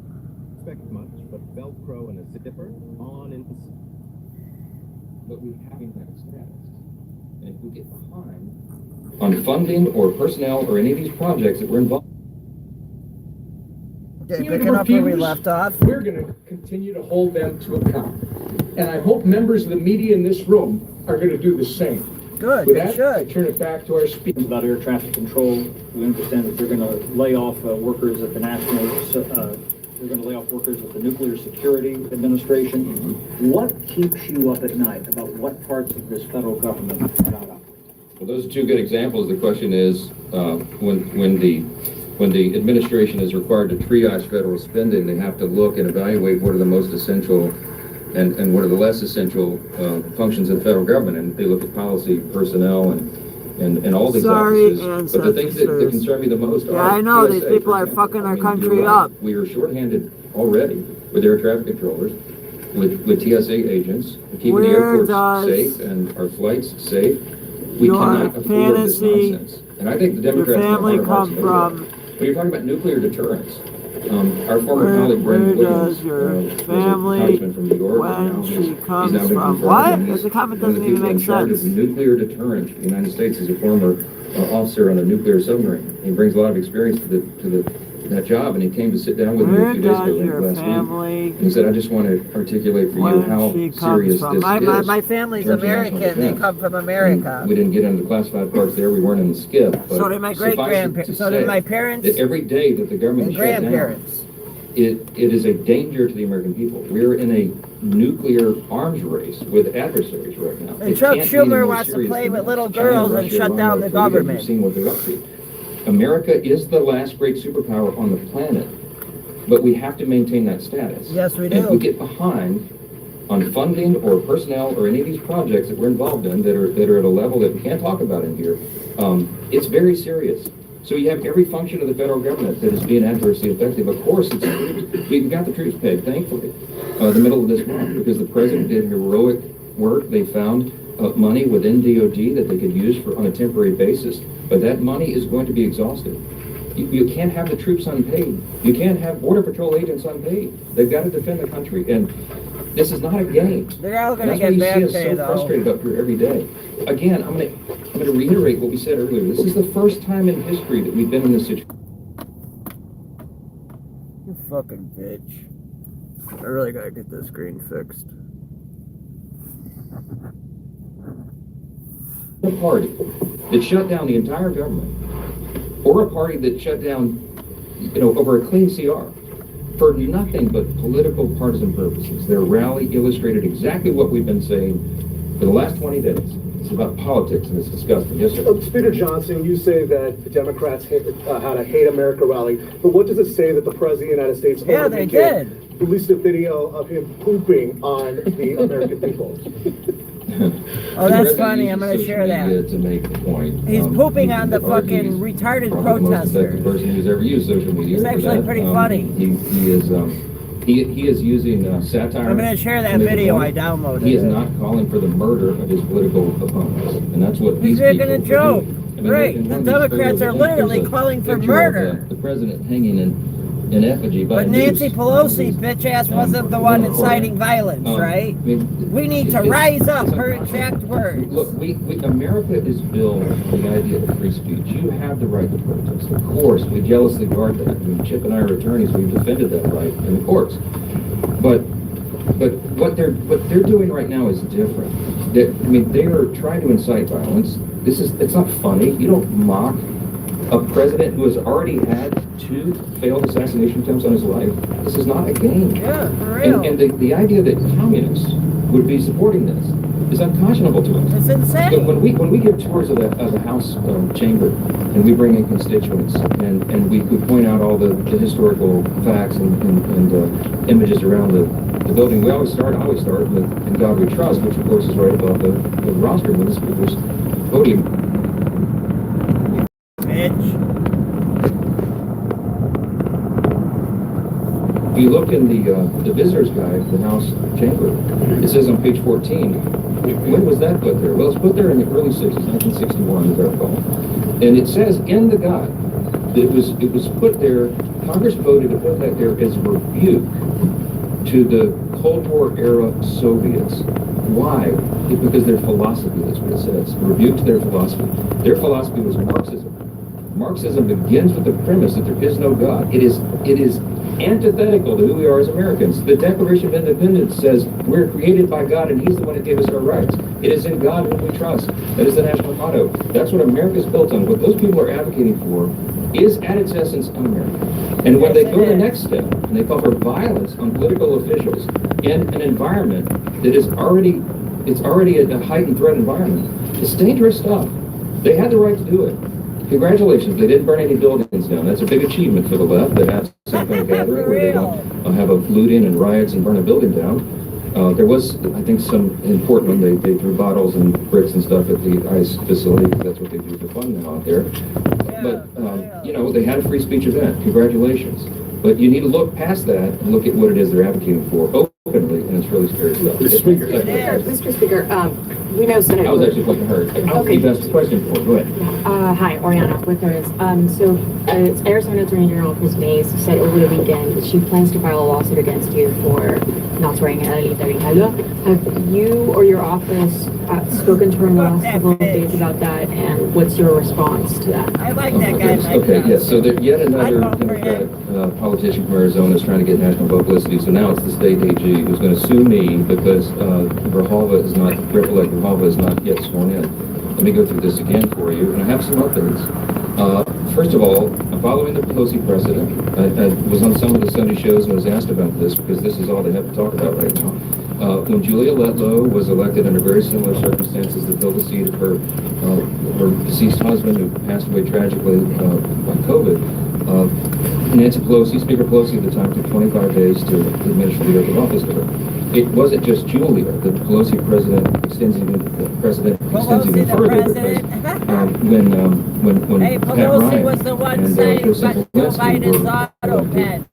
Expect much, but Velcro and a zipper on and... But we having that status. And if we get behind on funding or personnel or any of these projects that we're involved in. Okay, picking up where we left off. We're going to continue to hold them to account. And I hope members of the media in this room are going to do the same. Good, With they that, should. I turn it back to our speaker. About air traffic control, we understand that they're going to lay off workers at the they're going to lay off workers at the Nuclear Security Administration. What keeps you up at night about what parts of this federal government are not operating? Well, those are two good examples. The question is, when the administration is required to triage federal spending, they have to look and evaluate what are the most essential and what are the less essential functions of the federal government, and they look at policy, personnel, and all these offices. But the things that concern me the most are I know, TSA, these people for are example. fucking our you're country right. up. We are shorthanded already with air traffic controllers, with TSA agents, keeping the airports safe and our flights safe. We cannot afford this nonsense. And I think the Democrats in their heart of hearts know that. When you're talking about nuclear deterrence, our former colleague Brandon Williams was a congressman from New York, and now he's now been confirmed. What? And he's The comment one of doesn't the even people in make charge sense. of nuclear deterrence in the United States. He's a former officer on a nuclear submarine. He brings a lot of experience to that job, and he came to sit down with me a Where few days does ago your last week. family, And he said, I just want to articulate for you where how she comes serious from? this is. My family's in terms of national American. They defense. come from And America. we didn't get into the classified parts there. We weren't in the skip. But So did my great-grandparents. So did my parents that every day that the government and shut down, grandparents. it is a danger to the American people. We're in a nuclear arms race with adversaries right now. And It Chuck can't be any Schumer more wants to serious play than with that. little China, girls and Russia, shut Iran, down the North Korea, government. You've seen what they're up to. America is the last great superpower on the planet, but we have to maintain that status. Yes, we And if we do. get behind on funding or personnel or any of these projects that we're involved in that are at a level that we can't talk about in here, it's very serious. So you have every function of the federal government that is being adversely affected. Of course, we got the troops paid, thankfully, the middle of this month, because the president did heroic work. They found money within DOD that they could use on a temporary basis, but that money is going to be exhausted. You can't have the troops unpaid. You can't have Border Patrol agents unpaid. They've got to defend the country, and this is not a game. They're all going to That's why get you back see us pay, so though. frustrated up here every day. Again, I'm going to reiterate what we said earlier. This is the first time in history that we've been in this situation. You fucking bitch. I really got to get this screen fixed. A party that shut down the entire government, or a party that shut down, over a clean CR for nothing but political partisan purposes. Their rally illustrated exactly what we've been saying for the last 20 days. It's about politics, and it's disgusting. Yes, sir. Speaker Johnson, you say that the Democrats had a Hate America rally, but what does it say that the President of the United States They did. released a video of him pooping on the American people? Oh, that's funny. I'm going to share that. To make the point. He's pooping on the fucking retarded Probably the most protesters. effective person who's ever used social media. It's for actually that. pretty funny. He is using satire. I'm going to share that to make a video I point. downloaded. He is not calling for the murder of his political opponents, and that's what He's these making a people joke. do. I mean, Right. in The one of these Democrats photos, are I think literally there's a calling for picture of, murder. the president hanging in effigy by But a Nancy noose. Pelosi, bitch ass, wasn't the one inciting violence, right? I mean, We need to rise up, her exact words. Look, America is built on the idea of free speech. You have the right to protest. Of course, we jealously guard that. I mean, Chip and I are attorneys. We've defended that right in the courts. But what they're doing right now is different. They are trying to incite violence. It's not funny. You don't mock a president who has already had 2 failed assassination attempts on his life. This is not a game. Yeah, for real. And the idea that communists would be supporting this is unconscionable to us. It's insane. But when we give tours of the House chamber, and we bring in constituents, and we point out all the historical facts and images around the building, I always start with "In God We Trust," which of course is right above the rostrum of the speaker's podium. Bitch. If you look in the visitor's guide, the House chamber, it says on page 14, when was that put there? Well, it's put there in the early 60s, 1961, as I recall. And it says in the guide that it was put there, Congress voted to put that there as a rebuke to the Cold War era Soviets. Why? It's because their philosophy, that's what it says. Rebuke to their philosophy. Their philosophy was Marxism. Marxism begins with the premise that there is no God. It is antithetical to who we are as Americans. The Declaration of Independence says we're created by God and He's the one that gave us our rights. It is in God whom we trust. That is the national motto. That's what America is built on. What those people are advocating for is at its essence un-American. And when they go the next step and they call for violence on political officials in an environment that is already a heightened threat environment, it's dangerous stuff. They had the right to do it. Congratulations, they didn't burn any buildings down. That's a big achievement for the left. They have some kind of gathering where they don't have a looting and riots and burn a building down. There was, I think, some in Portland, they threw bottles and bricks and stuff at the ICE facility, because that's what they do for fun now out there. But, they had a free speech event. Congratulations. But you need to look past that and look at what it is they're advocating for. openly, and it's really scary stuff. Mr. Speaker, we know Senator. I was actually fucking hurt. Okay. You've asked a question before. Go ahead. Hi, Oriana with Notice. Arizona Attorney General Chris Mays said over the weekend that she plans to file a lawsuit against you for not swearing in Adelita Grijalva. Have you or your office spoken to her in the last couple of days about that, and what's your response to that? I like that guy. Okay, yes, so there, yet another Democrat politician from Arizona is trying to get national publicity, so now it's the state AG who's going to sue me because Grijalva is not, Recollet Grijalva is not yet sworn in. Let me go through this again for you, and I have some updates. First of all, I'm following the Pelosi precedent. I was on some of the Sunday shows and was asked about this because this is all they have to talk about right now. When Julia Letlow was elected under very similar circumstances to fill the seat of her deceased husband who passed away tragically by COVID, Nancy Pelosi, Speaker Pelosi at the time, took 25 days to administer the oath of office to her. It wasn't just Julia. The Pelosi president extends even further because when Hey, Pat Pelosi Ryan was the one and saying Joe Biden's auto pen.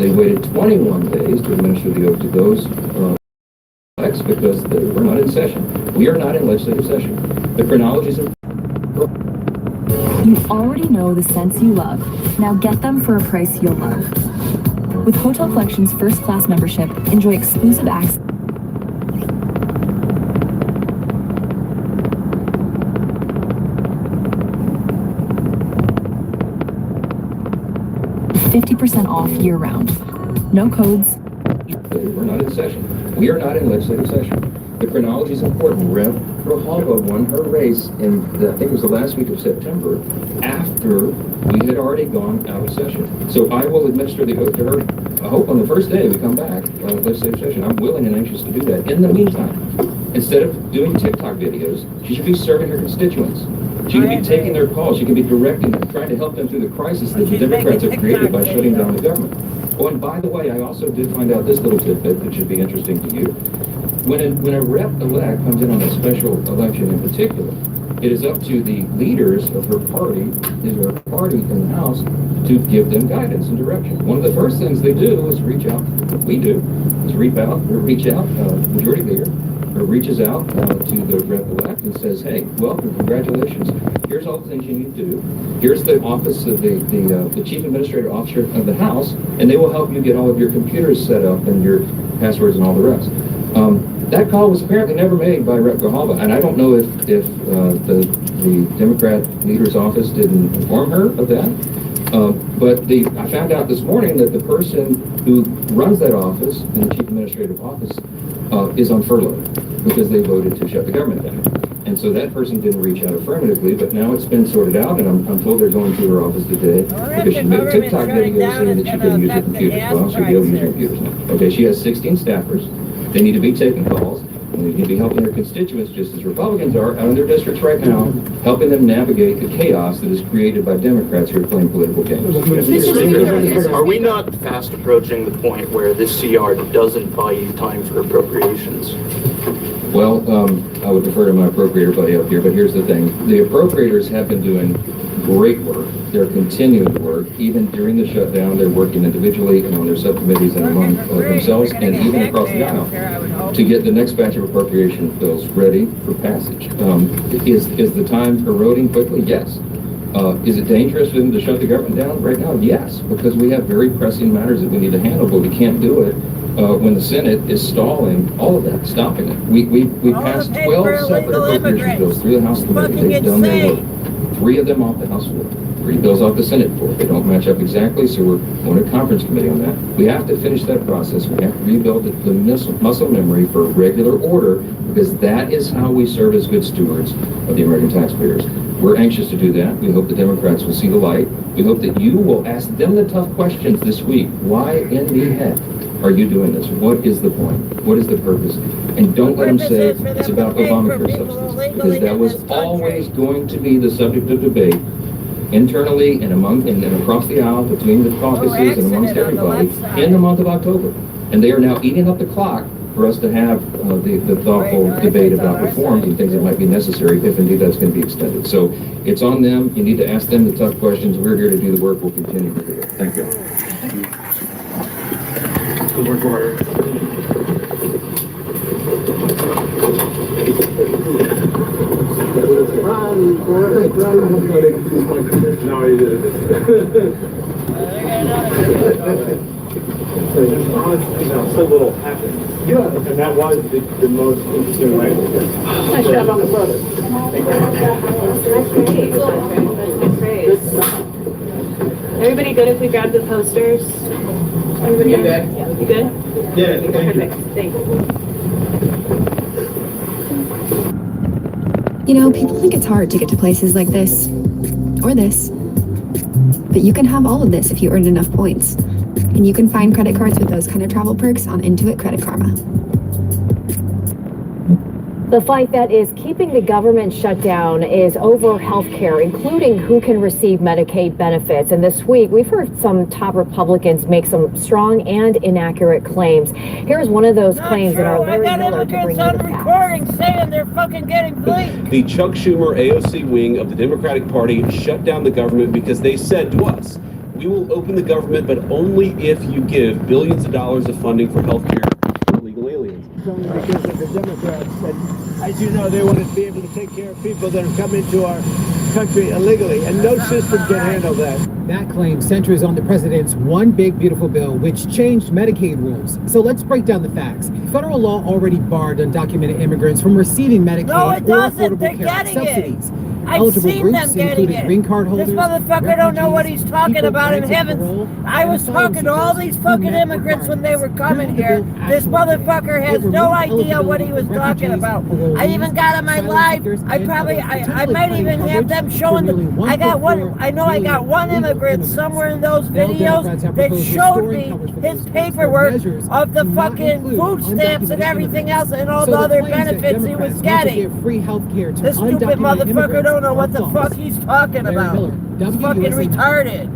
they waited 21 days to administer the oath to those elects because they were not in session. We are not in legislative session. The chronology is You already know the scents you love. Now get them for a price you'll love. With Hotel Collection's first class membership, enjoy exclusive access. $50% off year round. No codes. We're not in session. We are not in legislative session. The chronology is important. Rev Grijalva won her race in, I think it was the last week of September, after we had already gone out of session. So I will administer the oath to her. I hope on the first day we come back out of legislative session. I'm willing and anxious to do that. In the meantime, instead of doing TikTok videos, she should be serving her constituents. She can be taking their calls. She can be directing them, trying to help them through the crisis that the Democrats have created by shutting down the government. Oh, and by the way, I also did find out this little tidbit that should be interesting to you. When a rep-elect comes in on a special election in particular, it is up to the leaders of her party in the House to give them guidance and direction. One of the first things they do is reach out, majority leader, reaches out to the rep-elect and says, hey, welcome, congratulations. Here's all the things you need to do. Here's the office of the Chief Administrative Officer of the House, and they will help you get all of your computers set up and your passwords and all the rest. That call was apparently never made by Rep. Grijalva, and I don't know if the Democrat leader's office didn't inform her of that. But I found out this morning that the person who runs that office in the Chief Administrative Office is on furlough because they voted to shut the government down. And so that person didn't reach out affirmatively, but now it's been sorted out, and I'm told they're going to her office today because she made a TikTok video saying that she couldn't use her computers. Well, she'll be able to use her computers now. Okay, she has 16 staffers. They need to be taking calls, and they need to be helping their constituents, just as Republicans are out in their districts right now, helping them navigate the chaos that is created by Democrats who are playing political games. Are we not fast approaching the point where this CR doesn't buy you time for appropriations? Well, I would defer to my appropriator buddy up here, but here's the thing. The appropriators have been doing great work. They're continuing to work. Even during the shutdown, they're working individually and on their subcommittees and among themselves and even across the aisle to get the next batch of appropriation bills ready for passage. Is the time eroding quickly? Yes. Is it dangerous for them to shut the government down right now? Yes, because we have very pressing matters that we need to handle, but we can't do it when the Senate is stalling all of that, stopping it. We passed 12 separate appropriation bills through the House committee. They've done their work. 3 of them off the House floor, 3 bills off the Senate floor. They don't match up exactly, so we're on a conference committee on that. We have to finish that process. We have to rebuild the muscle memory for regular order, because that is how we serve as good stewards of the American taxpayers. We're anxious to do that. We hope the Democrats will see the light. We hope that you will ask them the tough questions this week. Why in the heck are you doing this? What is the point? What is the purpose? And don't let them say it's about Obamacare subsidies, because that was always going to be the subject of debate internally and among and across the aisle between the caucuses and amongst everybody in the month of October. And they are now eating up the clock for us to have the thoughtful debate about reforms and things that might be necessary if indeed that's going to be extended. So it's on them. You need to ask them the tough questions. We're here to do the work. We'll continue to do it. Thank you. recorder. No, he didn't. So little happened. Yeah, and that was the most interesting way. Nice job on the brother. That's great. Everybody good if we grab the posters? Everybody good? Yeah. You good? Yeah, Perfect. Thanks. You know, people think it's hard to get to places like this, or this. But you can have all of this if you earned enough points. And you can find credit cards with those kind of travel perks on Intuit Credit Karma. The fight that is keeping the government shut down is over health care, including who can receive Medicaid benefits. And this week, we've heard some top Republicans make some strong and inaccurate claims. Here's one of those claims that are Larry Miller to bring you the facts. Recording saying they're fucking getting bleak. The Chuck Schumer AOC wing of the Democratic Party shut down the government because they said to us, we will open the government, but only if you give billions of dollars of funding for health care for illegal aliens. Only because of the Democrats. And as you know, they want to be able to take care of people that have come into our country illegally, and no system can handle that. That claim centers on the president's One Big Beautiful Bill, which changed Medicaid rules. So let's break down the facts. Federal law already barred undocumented immigrants from receiving Medicaid or affordable care subsidies. I've seen them getting it. Green card holders, this motherfucker don't know what he's talking about in heavens. I was talking to all these fucking immigrants when they were coming here. This motherfucker has no idea what he was talking about. I even got on my live. I might even have them showing I got one immigrant somewhere in those videos that showed me his paperwork of the fucking food stamps and everything else and all the other benefits he was getting. This stupid motherfucker don't know what the fuck he's talking about. He's fucking retarded.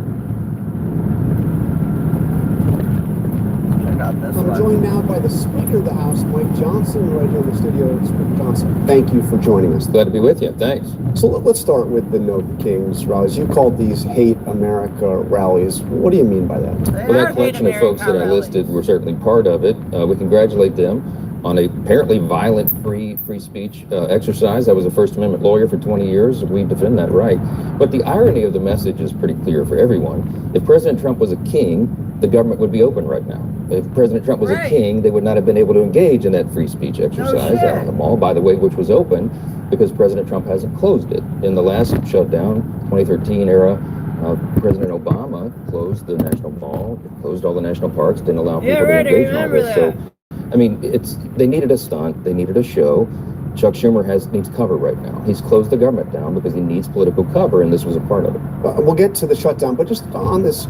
I'm joined now by the Speaker of the House, Mike Johnson, right here in the studio. Speaker Johnson, thank you for joining us. Glad to be with you. Thanks. So let's start with the No Kings rallies. You called these Hate America rallies. What do you mean by that? Well, that collection of folks that I listed were certainly part of it. We congratulate them on a apparently violent free speech exercise. I was a First Amendment lawyer for 20 years. We defend that right. But the irony of the message is pretty clear for everyone. If President Trump was a king, the government would be open right now. If President Trump was a king, they would not have been able to engage in that free speech exercise out on the mall, by the way, which was open because President Trump hasn't closed it. In the last shutdown, 2013 era, President Obama closed the National Mall, closed all the national parks, didn't allow people to engage in all this. So, I mean, they needed a stunt, they needed a show. Chuck Schumer needs cover right now. He's closed the government down because he needs political cover, and this was a part of it. We'll get to the shutdown, but just on this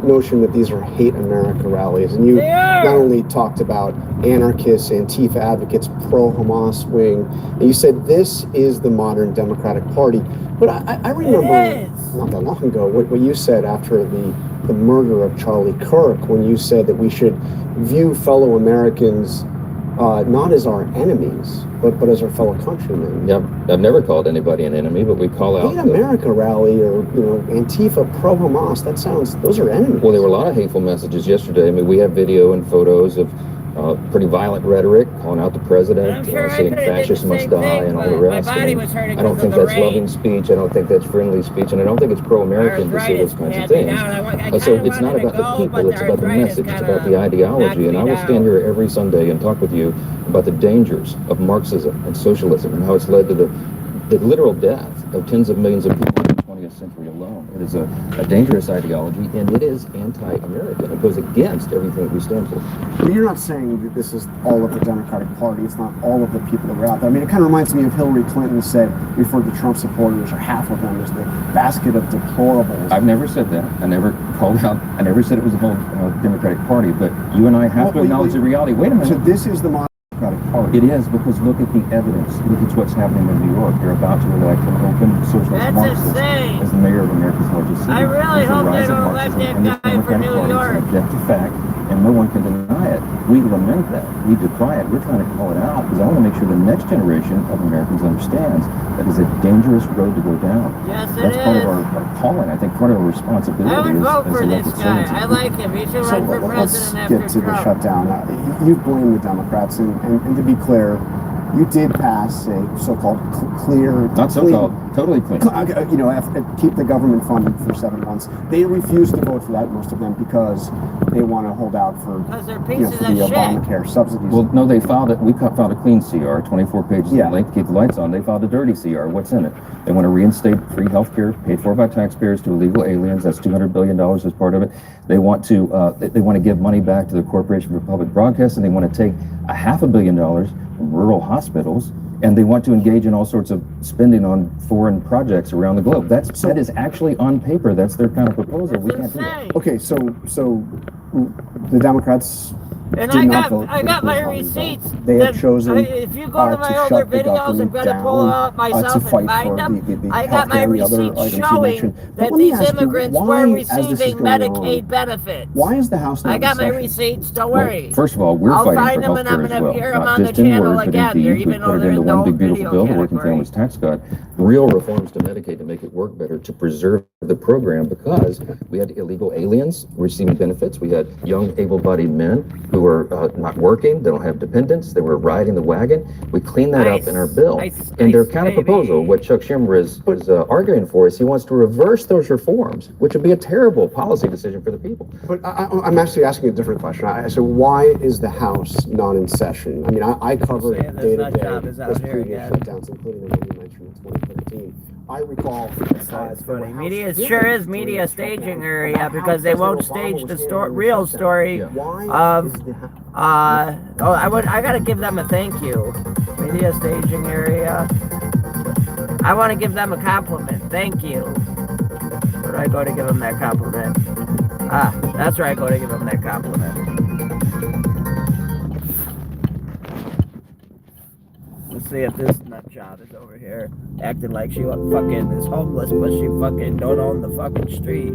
notion that these are Hate America rallies, and you not only talked about anarchists, Antifa advocates, pro-Hamas wing, and you said this is the modern Democratic Party. But I remember not that long ago what you said after the murder of Charlie Kirk, when you said that we should view fellow Americans not as our enemies, but as our fellow countrymen. Yeah, I've never called anybody an enemy, but we call out Hate America rally or Antifa, pro-Hamas. Those are enemies. Well, there were a lot of hateful messages yesterday. I mean, we have video and photos of pretty violent rhetoric calling out the president, saying fascists must die and all the rest. I don't think that's loving speech. I don't think that's friendly speech, and I don't think it's pro-American to say those kinds of things. So it's not about the people, it's about the message, it's about the ideology. And I will stand here every Sunday and talk with you about the dangers of Marxism and socialism and how it's led to the literal death of tens of millions of people in the 20th century alone. It is a dangerous ideology, and it is anti-American. It goes against everything that we stand for. But you're not saying that this is all of the Democratic Party. It's not all of the people that were out there. I mean, it kind of reminds me of Hillary Clinton referred to Trump supporters, or half of them, as the basket of deplorables. I've never said that. I never called out. I never said it was the whole Democratic Party. But you and I have to acknowledge the reality. Wait a minute. So this is the modern Democratic Party. It is, because look at the evidence. Look at what's happening in New York. They're about to elect an open socialist Marxist as the mayor of America's largest city. I really hope they don't let that guy for Democratic New Party York. is objective fact, and no one can deny it. We lament that. We decry it. We're trying to call it out because I want to make sure the next generation of Americans understands that is a dangerous road to go down. Yes, it That's is. part of our calling. I think part of our responsibility I would vote as for this elected guy. citizens. I like him. He should So run for let's president get after to the Trump. shutdown. You blame the Democrats, and to be clear, you did pass a so-called clear, Not so-called, totally clean. You know, keep the government funded for 7 months. They refused to vote for that, most of them, because they want to hold out for, Because they're for pieces the of shit. Obamacare subsidies. Well, no, they filed it. We filed a clean CR, 24 pages Yeah. in length, keep the lights on. They filed a dirty CR. What's in it? They want to reinstate free health care paid for by taxpayers to illegal aliens. That's $200 billion as part of it. They want to give money back to the Corporation for Public Broadcasting. They want to take $500 million from rural hospitals, and they want to engage in all sorts of spending on foreign projects around the globe. That is actually on paper. That's their kind of proposal. We can't do that. Okay, so the Democrats And did I not got vote for the my funding bill. receipts. They have that chosen if you go to my older shut the videos, I'm government going to pull down, up myself to and fight find for them. the I got my healthcare and the other receipts items you showing mentioned. But that let me these ask you, immigrants why, were as this is receiving going Medicaid on, benefits. why is the House not I got in my session? receipts. Don't Well, worry. first of all, we're I'll fighting find for them health and care I'm as going to well. hear them Not on the just in channel word, but in again. They're deed. We even put though it they're into in one the big beautiful video bill, the Working category. Families Tax Cut. Real reforms to Medicaid to make it work better, to preserve the program, because we had illegal aliens receiving benefits. We had young, able-bodied men who were not working. They don't have dependents. They were riding the wagon. We cleaned that up in our bill. And their counter proposal, what Chuck Schumer is arguing for, is he wants to reverse those reforms, which would be a terrible policy decision for the people. But I'm actually asking a different question. So why is the House not in session? I mean, I cover day-to-day those previous shutdowns, including the one you mentioned in 2013. I recall. It's funny. Media sure is media staging area because they won't stage the real story of. I gotta give them a thank you. Media staging area. I want to give them a compliment. Thank you. Where do I go to give them that compliment? That's where I go to give them that compliment. Let's see if this nut job is over here acting like she fucking is homeless, but she fucking don't own the fucking street.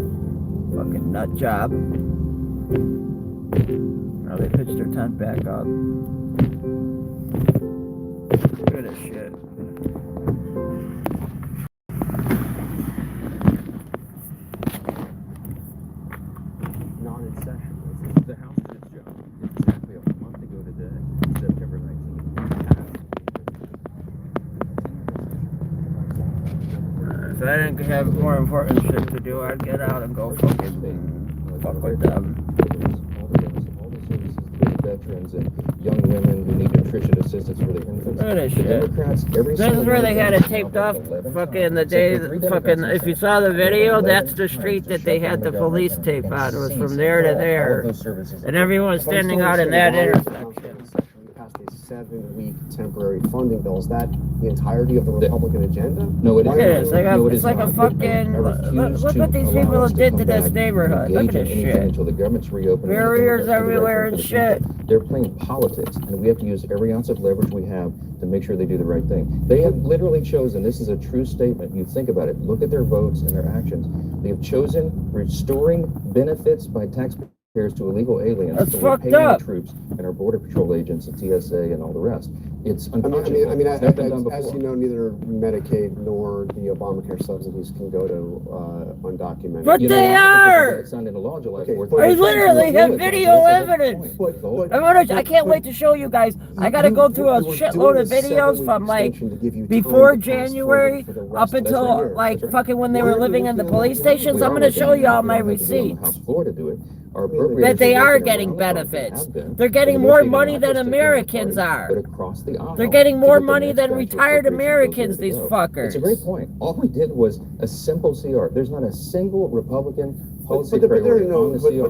Fucking nut job. Oh, they pitched her tent back up. Look at this shit. Not in session. This is the House did its job. Exactly a month ago today, September 19th. If I didn't have more important shit to do, I'd get out and go fucking fuck with them. All the services to veterans and young women who need nutrition assistance for their infants. Look at this The shit. Democrats, every This single is where one they of had them it taped off fucking the day, fucking, if you saw the video, that's the street that they had the police tape on. It was from there to there. And everyone was standing out in that intersection. We passed a 7-week temporary funding bill. Is that the entirety of the Republican agenda? No, it Look at this. It's like a fucking. Look what these people did to this neighborhood. Look at this shit. Until the government's reopening. Barriers everywhere and shit. They're playing politics, and we have to use every ounce of leverage we have to make sure they do the right thing. They have literally chosen, this is a true statement, you think about it, look at their votes and their actions. They have chosen restoring benefits by taxpayers to illegal aliens. That's so we're fucked paying up. our troops and our border patrol agents and TSA and all the rest. It's I mean, unconscionable. It's never done as before. you know, neither Medicaid nor the Obamacare subsidies can go to undocumented. But they are! It's signed into law July 4th. I literally have video evidence. I can't wait to show you guys. I gotta go through a shitload of videos from like before January up until like fucking when they were living in the police stations. I'm gonna show you all my receipts. That they are getting benefits. They're getting more money than Americans are. They're getting more money than retired Americans, these fuckers. It's a great point. All we did was a simple CR. There's not a single Republican policy But there priority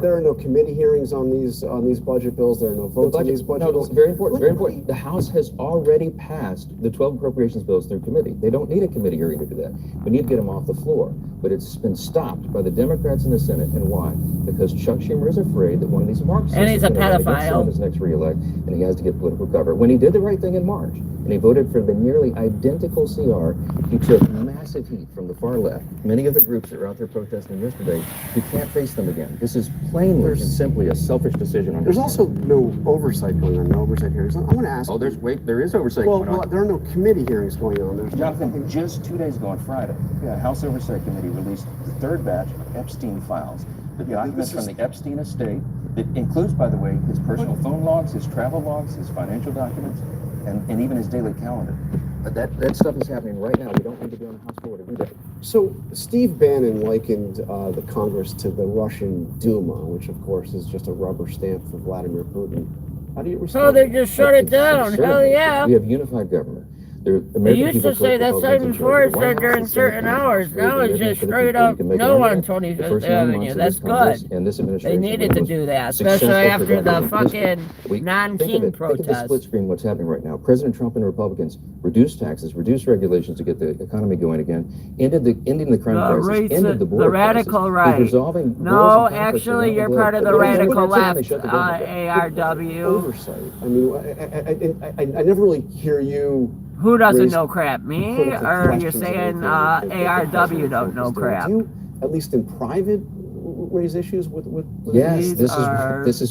are no committee hearings on these budget bills. There are no votes on these budget bills. Very important. Very important. The House has already passed the 12 appropriations bills through committee. They don't need a committee hearing to do that. We need to get them off the floor. But it's been stopped by the Democrats in the Senate. And why? Because Chuck Schumer is afraid that one of these Marxists And he's a is gonna run against him pedophile. in his next reelect, and he has to get political cover. When he did the right thing in March, and he voted for the nearly identical CR, he took massive massive heat from the far left. Many of the groups that were out there protesting yesterday, you can't face them again. This is plainly and simply a selfish decision on There's his also no oversight going on, no oversight hearings. I want to ask. Oh, there is oversight Well, going on. there are no committee hearings going on. There's Jonathan, just 2 days ago on Friday, the House Oversight Committee released the third batch of Epstein files, the documents from the Epstein estate. It includes, by the way, his personal phone logs, his travel logs, his financial documents, and even his daily calendar. That stuff is happening right now. We don't need to be on the House floor to do that. So Steve Bannon likened the Congress to the Russian Duma, which of course is just a rubber stamp for Vladimir Putin. How do you respond? Oh, they just shut it down. Hell yeah. We have unified government. They used to say that 7-4 said during certain hours. Now it's just straight up no on 25th Avenue. That's good. They needed to do that, especially after the fucking non-King Think of the protest. split screen, what's happening right now. President Trump and Republicans reduced taxes, reduced regulations to get the economy going again, ending the crime crisis, ended the border the radical crisis, right. resolving No, wars and conflicts actually, around you're the part of the globe. radical left, Shut the government down. ARW. Oversight. I mean, I never really hear you. Who doesn't raise know crap? Me? critical Or you're questions saying anything that the ARW president don't know is doing. crap? Do you, at least in private, raise issues with Yes, These this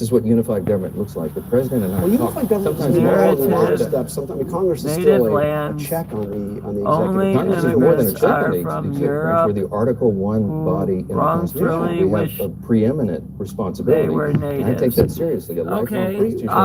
is what unified government looks like. The president and I Well, talk unified government sometimes is more more than than a one step. step. Sometimes, I mean, Congress is Native still a lands. check on the Only executive. Congress is more than a immigrants check are on the from executive branch. Europe We're the Article 1 body in the wrongfully Constitution. We wish have a preeminent responsibility. they were And I take natives. that seriously. A lifelong Okay, constitutional who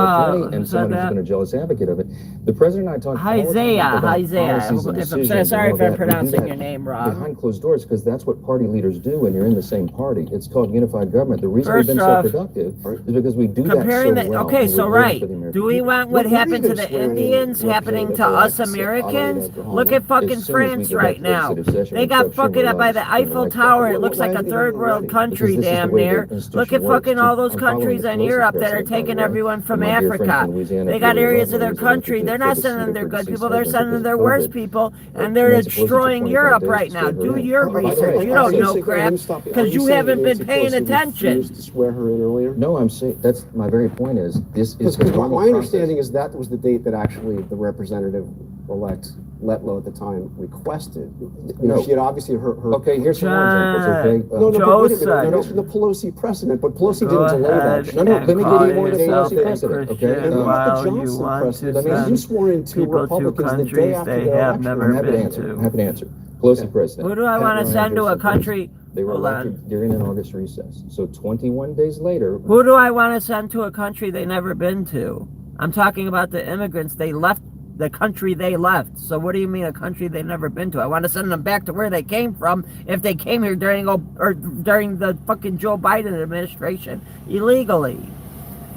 attorney and said someone who's that? been a jealous advocate of it. The president and I talk all the time Isaiah. about policies and If I'm decisions sorry and if all I'm that. We do pronouncing that your name wrong. behind closed doors because that's what party leaders do when you're in the same party. It's called unified government. The reason we've First been off, so productive is because we do that comparing so the well. okay, and so we work right. for the American Do we people. want what happened to the Indians happening to us Americans? Look at fucking France right now. They got fucking up by the Eiffel Tower. It looks like a third world country damn near. Look at fucking all those countries in Europe that are taking everyone from Africa. They got areas of their country. They're not sending their good people. They're sending their worst people, and they're destroying Europe right now. Do your research. You don't know crap because you haven't been paying attention. To swear her in earlier. No, I'm saying that's my very point. Is this is the Because normal my understanding process. is that was the date that actually the representative-elect Letlow at the time requested. You know, No. she had obviously her. Okay, here's some more examples. Okay, No, but wait a minute. Joseph. You mentioned the Pelosi precedent, but Pelosi Go didn't delay ahead that. No, let me and give call you more than yourself Pelosi a precedent. Okay, Christian And what about the while you Johnson want to precedent? I mean, you send swore in to people to Republicans the day countries after they their have election. never I'm happy to been answer. I'm to. happy to answer. Pelosi precedent. Who do I want to send to a country? They were Hold on. elected during an August recess. So 21 days later. Who do I want to send to a country they never been to? I'm talking about the immigrants. They left the country they left. So what do you mean a country they've never been to? I want to send them back to where they came from if they came here during the fucking Joe Biden administration illegally.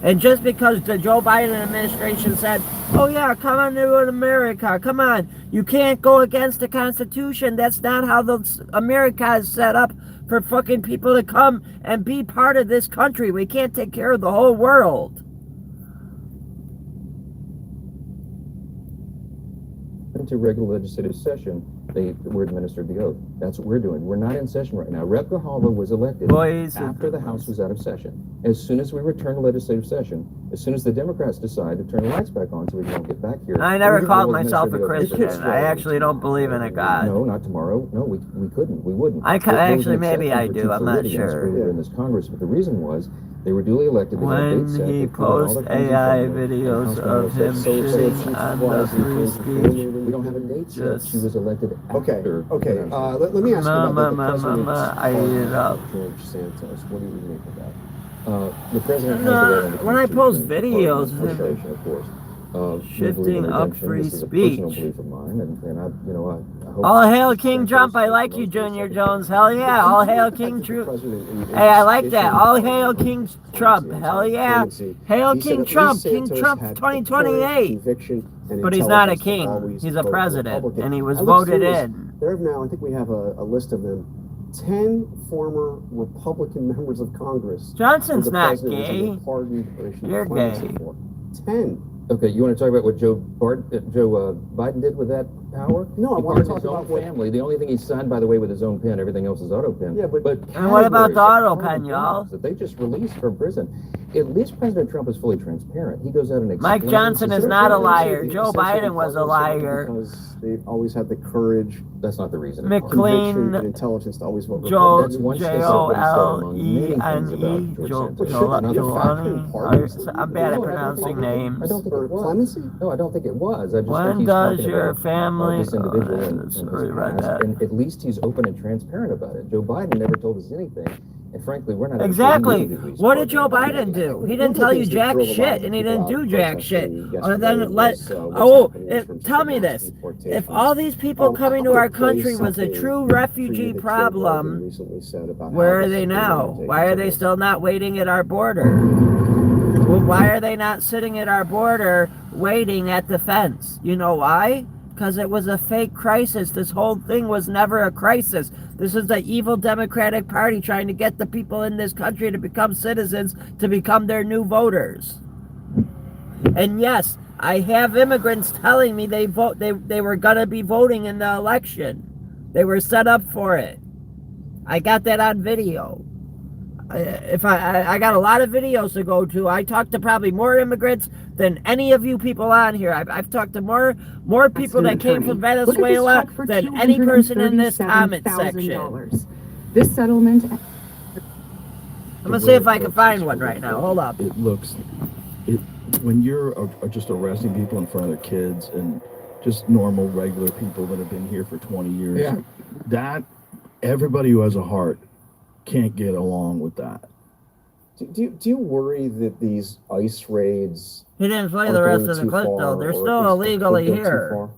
And just because the Joe Biden administration said, oh yeah, come on to America, come on. You can't go against the Constitution. That's not how America is set up for fucking people to come and be part of this country. We can't take care of the whole world. Into regular legislative session, they were administered the oath. That's what we're doing. We're not in session right now. Rep. Grijalva was elected after the House was out of session. As soon as we return to legislative session, as soon as the Democrats decide to turn the lights back on so we can all get back here. I never we called will myself a administer the Christian. oath. I actually don't believe in a God. No, not tomorrow. No, we couldn't. We wouldn't. Actually, maybe I do. I'm not sure. Earlier in this Congress, but the reason was they were duly elected. They had a When date set, he they put out all posts the kinds of AI funding, and videos House of members him said, shitting on the free speech, we don't have a date set. just She was elected after. Okay. Let me ask you about the president's I eat it up. George Santos. What do you make of that? The president No, has the right on the when I post Constitution, videos of frustration, of course. shifting up free This is a personal speech. belief of mine, and I hope. All hail King Trump. I like you, Junior Jones. Hell yeah. All hail King Trump. Hey, I like that. All hail King Trump. Hell yeah. Hail King Trump. King Trump 2028. But he's not a king. He's a president. And he was voted in. There have now, I think we have a list of them, 10 former Republican members of Congress. Johnson's not gay. You're gay. 10. Okay, you want to talk about what Joe Biden did with that power? No, I He want to pardoned talk his own about what... family. The only thing he signed, by the way, with his own pen, everything else is auto pen. Yeah, but And what about the auto categories of pen, y'all? that they just released from prison. At least President Trump is fully transparent. He goes out and Mike explains. Johnson is not a liar. Joe Biden was a liar. Because they've always had the courage That's not the reason. Conviction McLean and intelligence to always vote Joel, Republican. That's one J-O-L-E-N-E, I'm bad at pronouncing names. I don't think it was. Clemency? No, I don't think it was. I just When think he's does talking your about family... this individual and his read past, that. and at least he's open and transparent about it. Joe Biden never told us anything, and frankly, we're not... Exactly. What did Joe Biden do? He didn't tell you jack shit, and he didn't do jack shit. Other than tell me this. If all these people coming to our country was a true refugee problem, where are they now? Why are they still not waiting at our border? Well, why are they not sitting at our border waiting at the fence? You know why? Because it was a fake crisis. This whole thing was never a crisis. This is the evil Democratic Party trying to get the people in this country to become citizens, to become their new voters. And yes, I have immigrants telling me they were gonna be voting in the election. They were set up for it. I got that on video. I got a lot of videos to go to. I talked to probably more immigrants than any of you people on here. I've talked to more people that came from Venezuela than any person in this comment section. This settlement... I'm gonna see if I can find one right now. Hold up. When you're just arresting people in front of their kids and just normal, regular people that have been here for 20 years, that everybody who has a heart can't get along with that. Do you worry that these ICE raids... He didn't play the rest of the clip, though. They're still illegally here.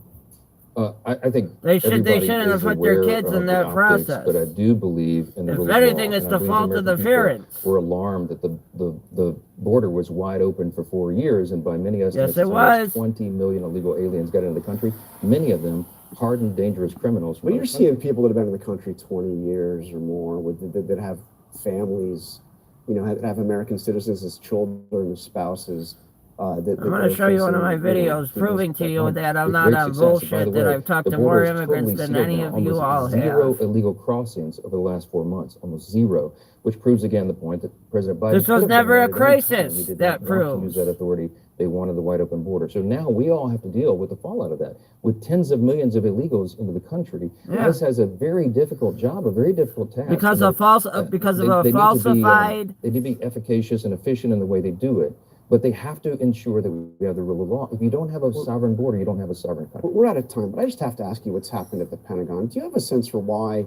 I think they shouldn't have put their kids in that process. But I do believe in the rule of law. If anything, it's the fault of the parents. We're alarmed that the border was wide open for 4 years, and by many estimates, yes, it was. 20 million illegal aliens got into the country. Many of them hardened, dangerous criminals. But you're seeing people that have been in the country 20 years or more, that have families, have American citizens as children, as spouses. I'm going to show you one of my videos proving to you that I'm not on bullshit, that I've talked to more immigrants than any of you all have. Zero illegal crossings over the last 4 months, almost zero, which proves again the point that President Biden... This was never a crisis, that proves. Use that authority. They wanted the wide open border. So now we all have to deal with the fallout of that. With tens of millions of illegals into the country, ICE has a very difficult job, a very difficult task. Because of falsified... They need to be efficacious and efficient in the way they do it. But they have to ensure that we have the rule of law. If you don't have a sovereign border, you don't have a sovereign country. We're out of time, but I just have to ask you what's happened at the Pentagon. Do you have a sense for why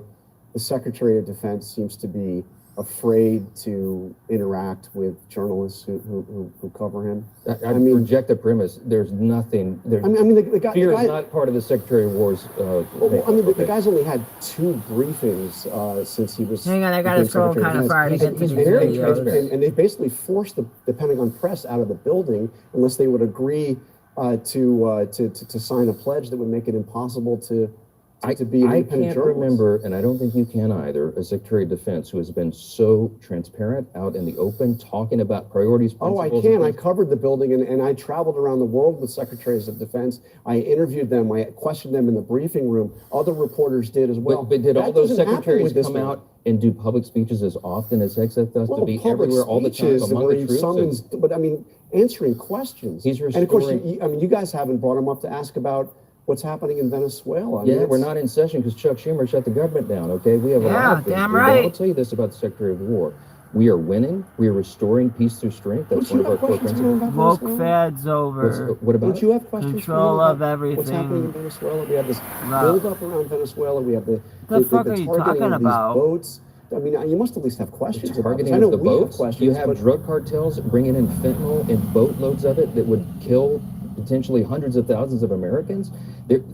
the Secretary of Defense seems to be afraid to interact with journalists who cover him? I reject the premise. There's nothing. Fear is not part of the Secretary of War's. The guy's only had 2 briefings since he was. Hang on, I got to scroll kind of far to get to these videos. And they basically forced the Pentagon press out of the building unless they would agree to sign a pledge that would make it impossible to be an independent I can't remember, and I don't think you can either, a Secretary of Defense who has been so transparent, out in the open, talking about priorities, principles. Oh, I can. I covered the building, and I traveled around the world with Secretaries of Defense. I interviewed them. I questioned them in the briefing room. Other reporters did as well. But did all those secretaries come out and do public speeches as often as Hegseth does, to be everywhere all the time among the troops? But answering questions. He's restoring. And of course, you guys haven't brought him up to ask about what's happening in Venezuela. We're not in session because Chuck Schumer shut the government down, okay? We have a lot of things. Damn right. I'll tell you this about the Secretary of War. We are winning. We are restoring peace through strength. That's one of our core principles. Woke Fed's over. What about Don't you have questions? Control of everything. What's happening in Venezuela? We have this build-up around Venezuela. We have the fuck are you talking about? Boats. I mean, you must at least have questions about this. Targeting of the boats. You have drug cartels bringing in fentanyl in boatloads of it that would kill potentially hundreds of thousands of Americans.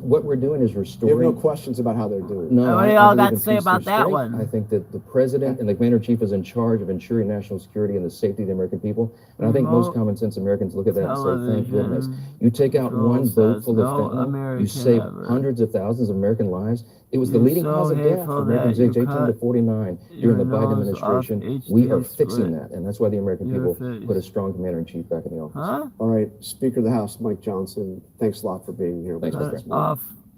What we're doing is restoring... You have no questions about how they're doing. No, what do y'all got to say about that one? I think that the president and the commander-in-chief is in charge of ensuring national security and the safety of the American people. And I think most common sense Americans look at that and say, thank goodness. You take out one boat full of fentanyl, you save hundreds of thousands of American lives. It was the leading cause of death for Americans aged 18 to 49 during the Biden administration. We are fixing that, and that's why the American people put a strong commander-in-chief back in the office. All right, Speaker of the House, Mike Johnson, thanks a lot for being here. Thanks,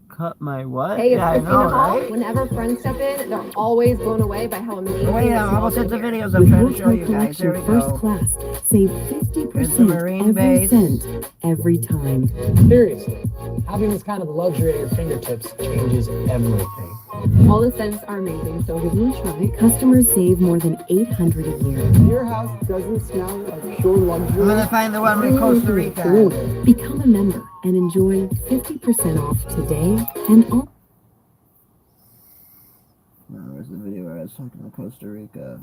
Cut my what? Hey, it's Christina Hall. Whenever friends step in, they're always blown away by how amazing. Wait, I almost hit the videos I'm trying to show you guys. There we go. First class. save Here's the 50% Marine every base. cent, every time. Seriously, having this kind of luxury at your fingertips changes everything. All the scents are amazing, so give them a try. Customers save more than $800 a year. Your house doesn't smell like pure luxury. I'm gonna find the one with Costa Rica. Become a member and enjoy 50% off today and all. Where's the video where I was talking about Costa Rica?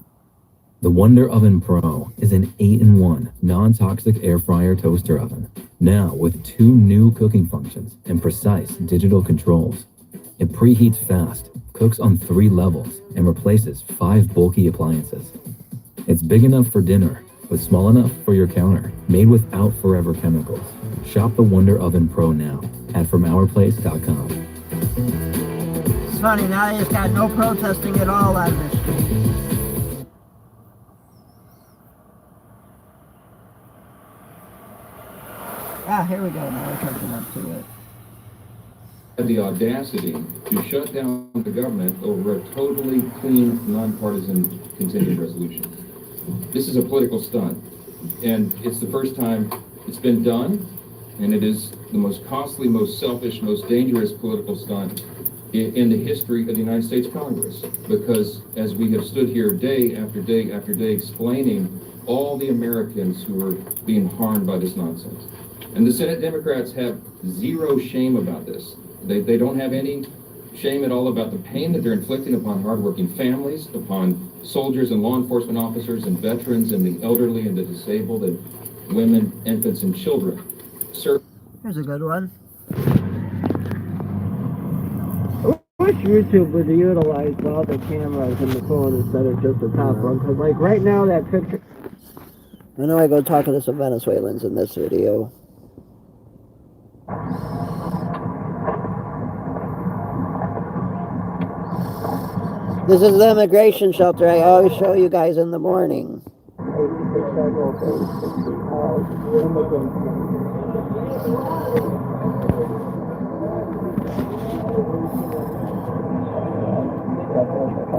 The Wonder Oven Pro is an 8-in-1 non-toxic air fryer toaster oven. Now with 2 new cooking functions and precise digital controls. It preheats fast, cooks on 3 levels, and replaces 5 bulky appliances. It's big enough for dinner, but small enough for your counter. Made without forever chemicals. Shop the Wonder Oven Pro now at FromOurPlace.com. It's funny, now they just got no protesting at all on this street. Ah, here we go. Now we're catching up to it. Had the audacity to shut down the government over a totally clean, nonpartisan contingent resolution. This is a political stunt, and it's the first time it's been done, and it is the most costly, most selfish, most dangerous political stunt in the history of the United States Congress, because as we have stood here day after day after day explaining all the Americans who are being harmed by this nonsense, and the Senate Democrats have zero shame about this. They don't have any shame at all about the pain that they're inflicting upon hardworking families, upon soldiers and law enforcement officers and veterans and the elderly and the disabled and women, infants, and children. Sir, here's a good one. I wish YouTube would utilize all the cameras in the phone instead of just the top one, because like right now that picture... I know I go talking to some Venezuelans in this video. This is the immigration shelter I always show you guys in the morning.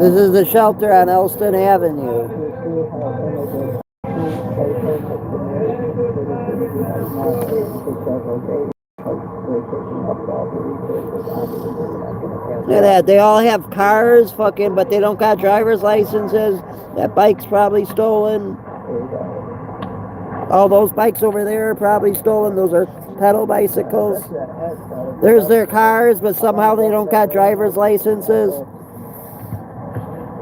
This is the shelter on Elston Avenue. Look at that, they all have cars, fucking, but they don't got driver's licenses. That bike's probably stolen. All those bikes over there are probably stolen. Those are pedal bicycles. There's their cars, but somehow they don't got driver's licenses. I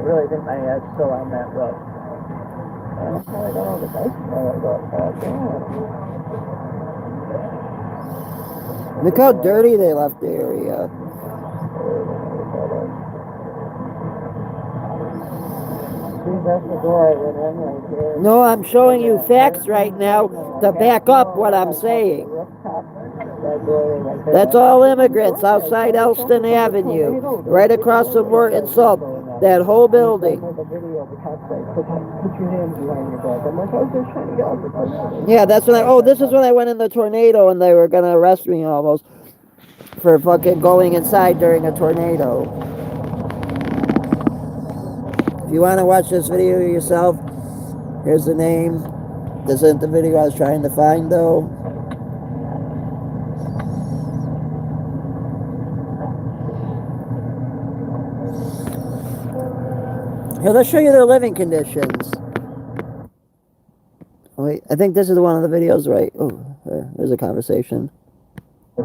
really think my head's still on that road. Look how dirty they left the area. No, I'm showing you facts right now to back up what I'm saying. That's all immigrants outside Elston Avenue, right across from Morton Salt, that whole building. Yeah, that's when this is when I went in the tornado and they were gonna arrest me almost for fucking going inside during a tornado. If you want to watch this video yourself, here's the name. This isn't the video I was trying to find though. Here, let's show you their living conditions. Wait, I think this is one of the videos, right? Oh, there's a conversation. I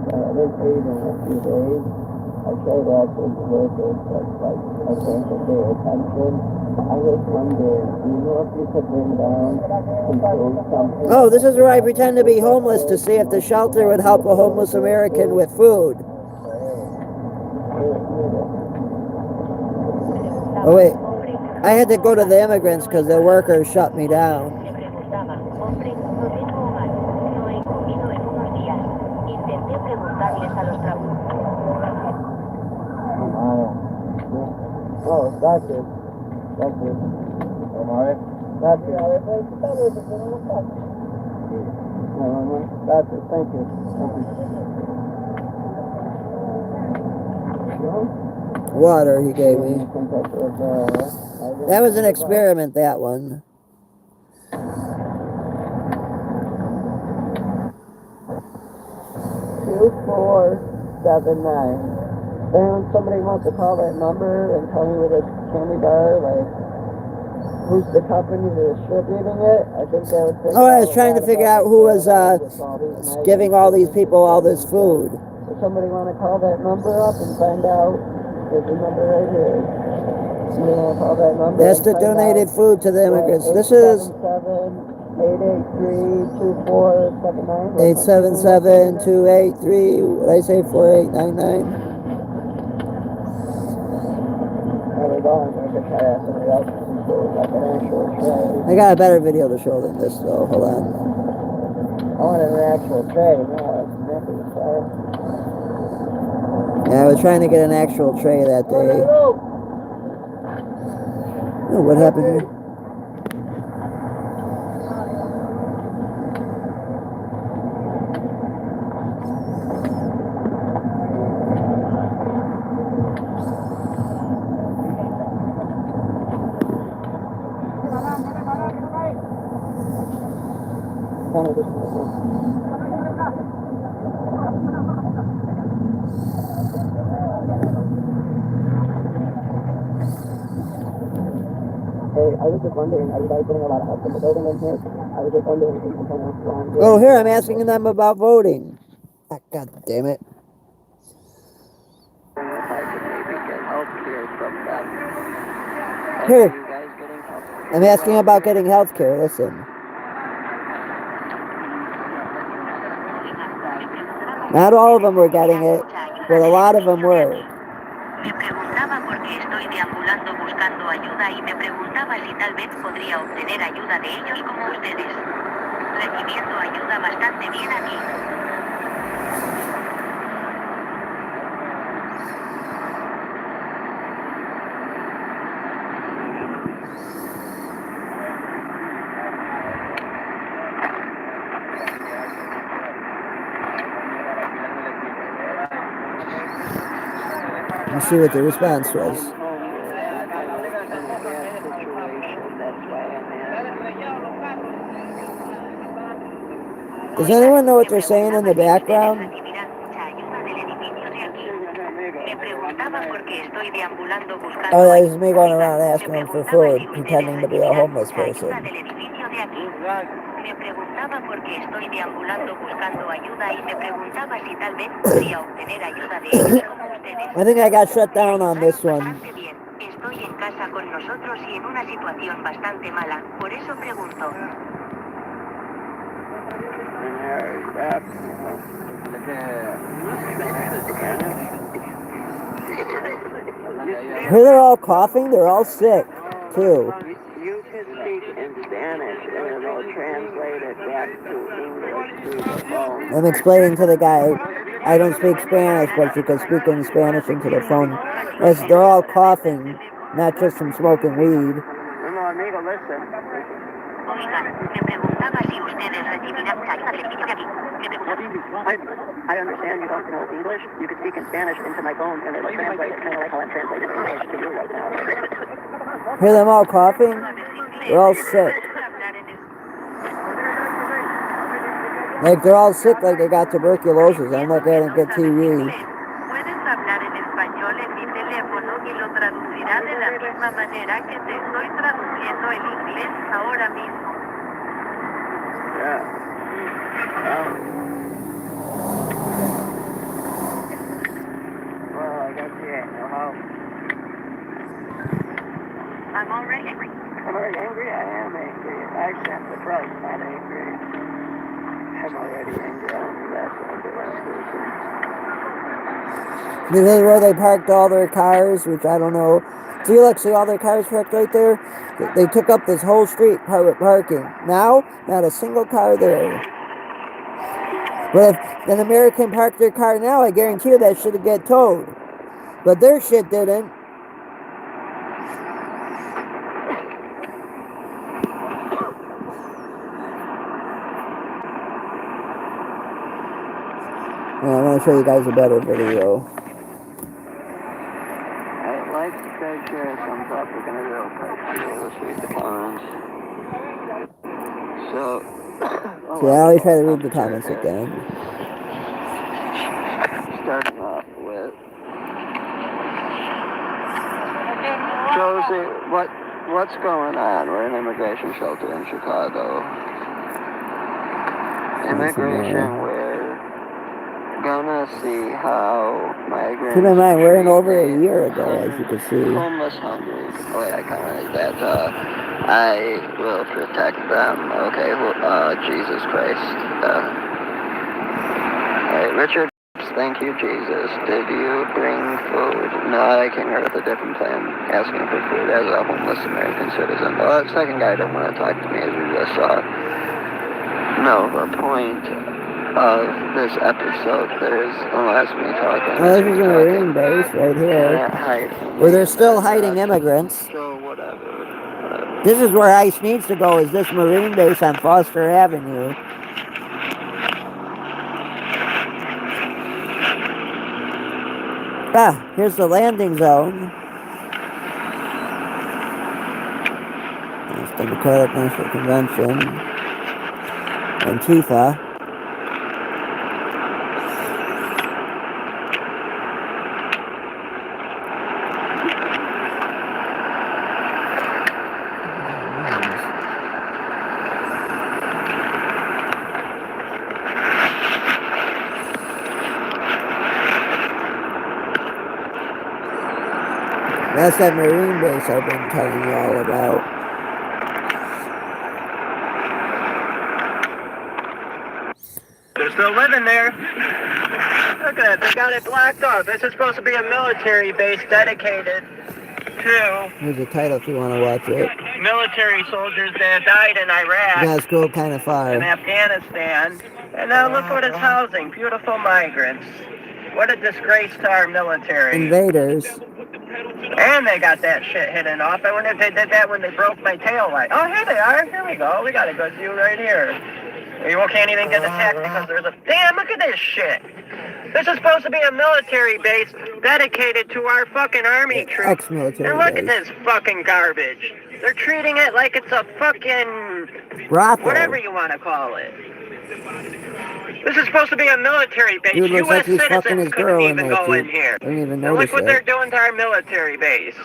showed up with the workers, but like, I can't get their attention. I was wondering, do you know if you could bring down something? Oh, this is where I pretend to be homeless to see if the shelter would help a homeless American with food. Oh wait, I had to go to the immigrants because the workers shut me down. Oh, that's it. That's it. That's it. That's it. Thank you. Water he gave me. That was an experiment, that one. 2479. And somebody wants to call that number and tell me where this candy bar, like, who's the company distributing it? I think that would. Oh, I was trying to figure out who was giving all these people all this food. Does somebody want to call that number up and find out? There's a number right here. Somebody want to call that number? That's the donated food to the immigrants. This is 877-883-2479. 877-283. What did I say? 4899. I got a better video to show than this, though. Hold on. I wanted an actual tray. Yeah, I was trying to get an actual tray that day. Oh, what happened here? I was just wondering, are you guys getting a lot of help from the building in here? I was just wondering if you can turn around. Oh, here, I'm asking them about voting. Ah, God damn it. Here, I'm asking about getting health care. Listen. Not all of them were getting it, but a lot of them were. Me preguntaba por qué estoy deambulando buscando ayuda y me preguntaba si tal vez podría obtener ayuda de ellos como ustedes. Recibiendo ayuda bastante bien aquí. Let's see what the response was. Does anyone know what they're saying in the background? Oh, that is me going around asking them for food, pretending to be a homeless person. Me preguntaba por qué estoy deambulando buscando ayuda y me preguntaba si tal vez podría obtener ayuda de ellos como ustedes. I think I got shut down on this one. Estoy en casa con nosotros y en una situación bastante mala, por eso pregunto. Here they're all coughing, they're all sick, too. You can speak in Spanish and it'll translate it back to English to the phone. I'm explaining to the guy, I don't speak Spanish, but you can speak in Spanish into the phone. As they're all coughing, not just from smoking weed. No, amigo, listen. Oigan, me preguntaba si ustedes recibirán ayuda del edificio de aquí. I understand you don't know English. You can speak in Spanish into my phone and it'll translate it kind of like how I'm translating English to you right now. Hear them all coughing? They're all sick. Like they're all sick, like they got tuberculosis. I'm looking at good TV. Puedes hablar en español en mi teléfono y lo traducirá de la misma manera que te estoy traduciendo en inglés ahora mismo. Well, I guess you ain't no help. I'm already angry. I'm already angry? I am angry. I sent the price, not angry. I'm already angry. I don't think that's a good resolution. This is where they parked all their cars, which I don't know. Felix, see all their cars parked right there? They took up this whole street private parking. Now, not a single car there. But if an American parked their car now, I guarantee you that shit would get towed. But their shit didn't. Yeah, I'm going to show you guys a better video. I'd like to take care of some stuff we're going to do quick. Let's read the comments. So, See, I always try to read the comments again. starting off with Josie, what's going on? We're an immigration shelter in Chicago. Immigration, we're gonna see how migrants. Keep in mind, we're in over a year ago, as you can see. Homeless, hungry. Oh yeah, I kind of like that. I will protect them. Okay, well, Jesus Christ. Alright, Richard, thank you, Jesus. Did you bring food? No, I came here with a different plan, asking for food as a homeless American citizen. The second guy didn't want to talk to me, as we just saw. No, the point of this episode, unless me talking. Oh, this is a Marine base right here, where they're still hiding immigrants. So whatever. This is where ICE needs to go, is this Marine base on Foster Avenue. Ah, here's the landing zone. There's the Democratic National Convention. Antifa. That's that Marine base I've been telling you all about. They're still living there. Look at it, they got it blocked off. This is supposed to be a military base dedicated to Here's the title if you want to watch it. military soldiers that died in Iraq. You gotta scroll kind of far. In Afghanistan. And now look what it's housing. Beautiful migrants. What a disgrace to our military. Invaders. And they got that shit hidden off. I wonder if they did that when they broke my tail light. Oh, here they are. Here we go. We got a good view right here. You can't even get attacked because there's a... Damn, look at this shit. This is supposed to be a military base dedicated to our fucking army troops. Ex-military And look base. at this fucking garbage. They're treating it like it's a fucking... brothel. Whatever you want to call it. This is supposed to be a military base. Dude looks like U.S. he's fucking citizens his couldn't girl in even there, go in too. here. I didn't even And notice look what it. they're doing to our military base.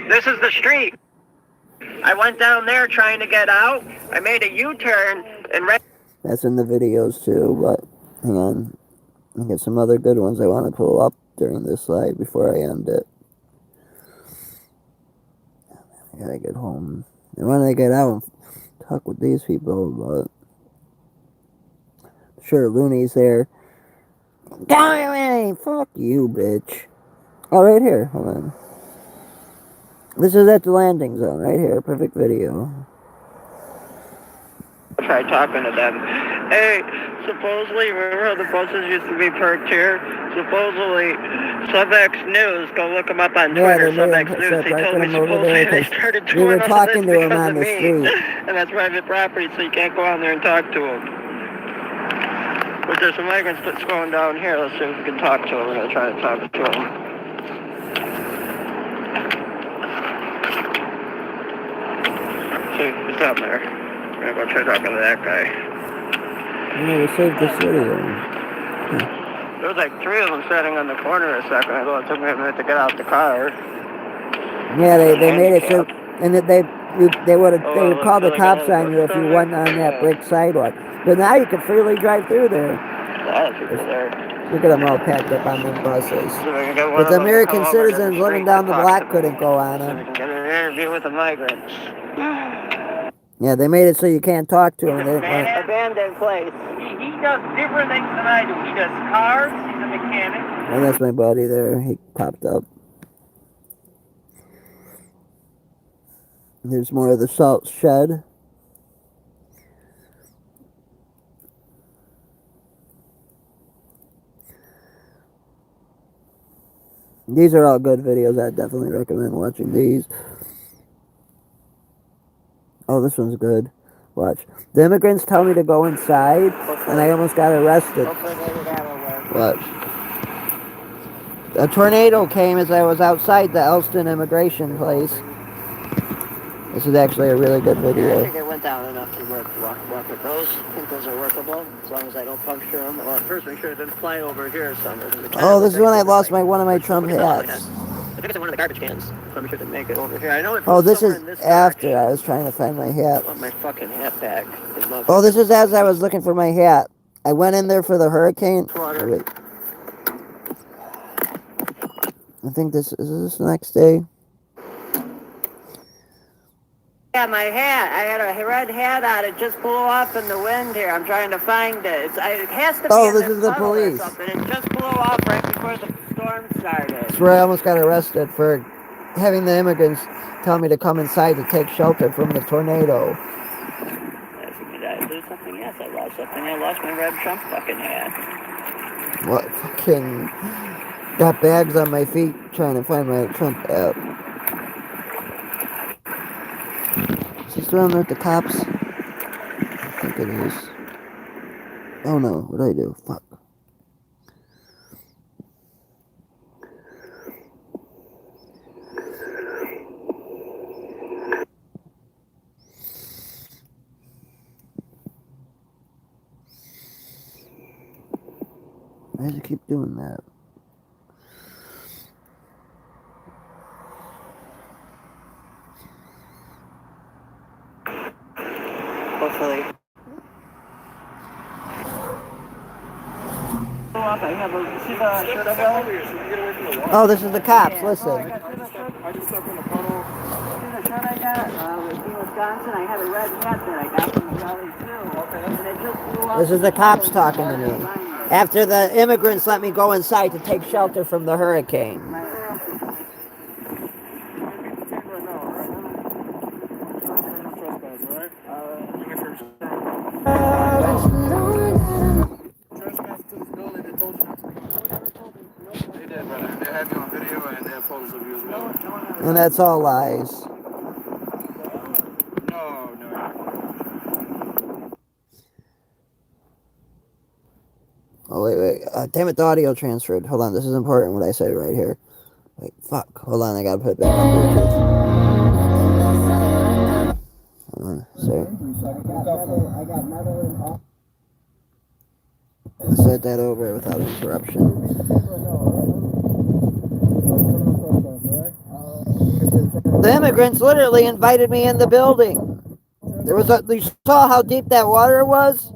This is the street. I went down there trying to get out. I made a U-turn and ran. That's in the videos too, but hang on. I got some other good ones I want to pull up during this slide before I end it. I gotta get home. And when I get out, talk with these people, but... Sure, Looney's there. Go away! Fuck you, bitch. Oh, right here. Hold on. This is at the landing zone, right here. Perfect video. Try talking to them. Hey, supposedly, remember how the buses used to be parked here? Supposedly, Subex News, go look them up on Twitter, Subex News, he told me supposedly they started we doing were all talking this to him because on of the me. street. And that's private property, so you can't go on there and talk to them. But there's some migrants that's going down here. Let's see if we can talk to them. We're going to try to talk to them. See, who's down there? We're going to go try talking to that guy. You know, we saved the video. There was like three of them standing on the corner a second ago. It took me a minute to get out the car. Yeah, they made it so, and that they would call the cops on you if you went on that brick sidewalk. But now you can freely drive through there. A lot of people there. Look at them all packed up on them buses. So we can get one But of the them to American come over to citizens the living street down to the talk block to me. couldn't go on So we them. can get an interview with the migrants. Yeah, they made it so you can't talk to them. They didn't want... Abandoned place. He does different things than I do. He does cars. He's a mechanic. Oh, that's my buddy there. He popped up. There's more of the salt shed. These are all good videos. I definitely recommend watching these. Oh, this one's good. Watch. The immigrants tell me to go inside, and I almost got arrested. Watch. A tornado came as I was outside the Elston immigration place. This is actually a really good video. It went down enough to walk with those. I think those are workable, as long as I don't puncture them. Well, first make sure it doesn't fly over here somewhere. Oh, this is when I lost one of my Trump hats. I think it's in one of the garbage cans. So I'm sure to make it over here. I know it Oh, this is in this after I was trying to find my hat. I want my fucking hat back. Oh, this is as I was looking for my hat. I went in there for the hurricane. Oh, wait. I think this is the next day. Yeah, my hat. I had a red hat on. It just blew off in the wind here. I'm trying to find it. It has to be Oh, in this is the puddle or police. something. It just blew off right before the storm started. That's where I almost got arrested for having the immigrants tell me to come inside to take shelter from the tornado. Did I lose something? Yes, I lost something. I lost my red Trump fucking hat. What fucking... Got bags on my feet trying to find my Trump hat. Is he still on there with the cops? I think it is. Oh no, what did I do? Fuck. Why does it keep doing that? Hopefully. Oh, this is the cops. Listen. I just stepped in the puddle. The shirt I got was in Wisconsin. I had a red hat that I got from the rally too. Okay. And it just blew off. This is the cops talking to me. After the immigrants let me go inside to take shelter from the hurricane. And that's all lies. Oh, wait. Damn it, the audio transferred. Hold on, this is important what I said right here. Wait, fuck. Hold on, I gotta put it back on Bluetooth. Hold on, sorry. Let's start that over without interruption. The immigrants literally invited me in the building. There was you saw how deep that water was?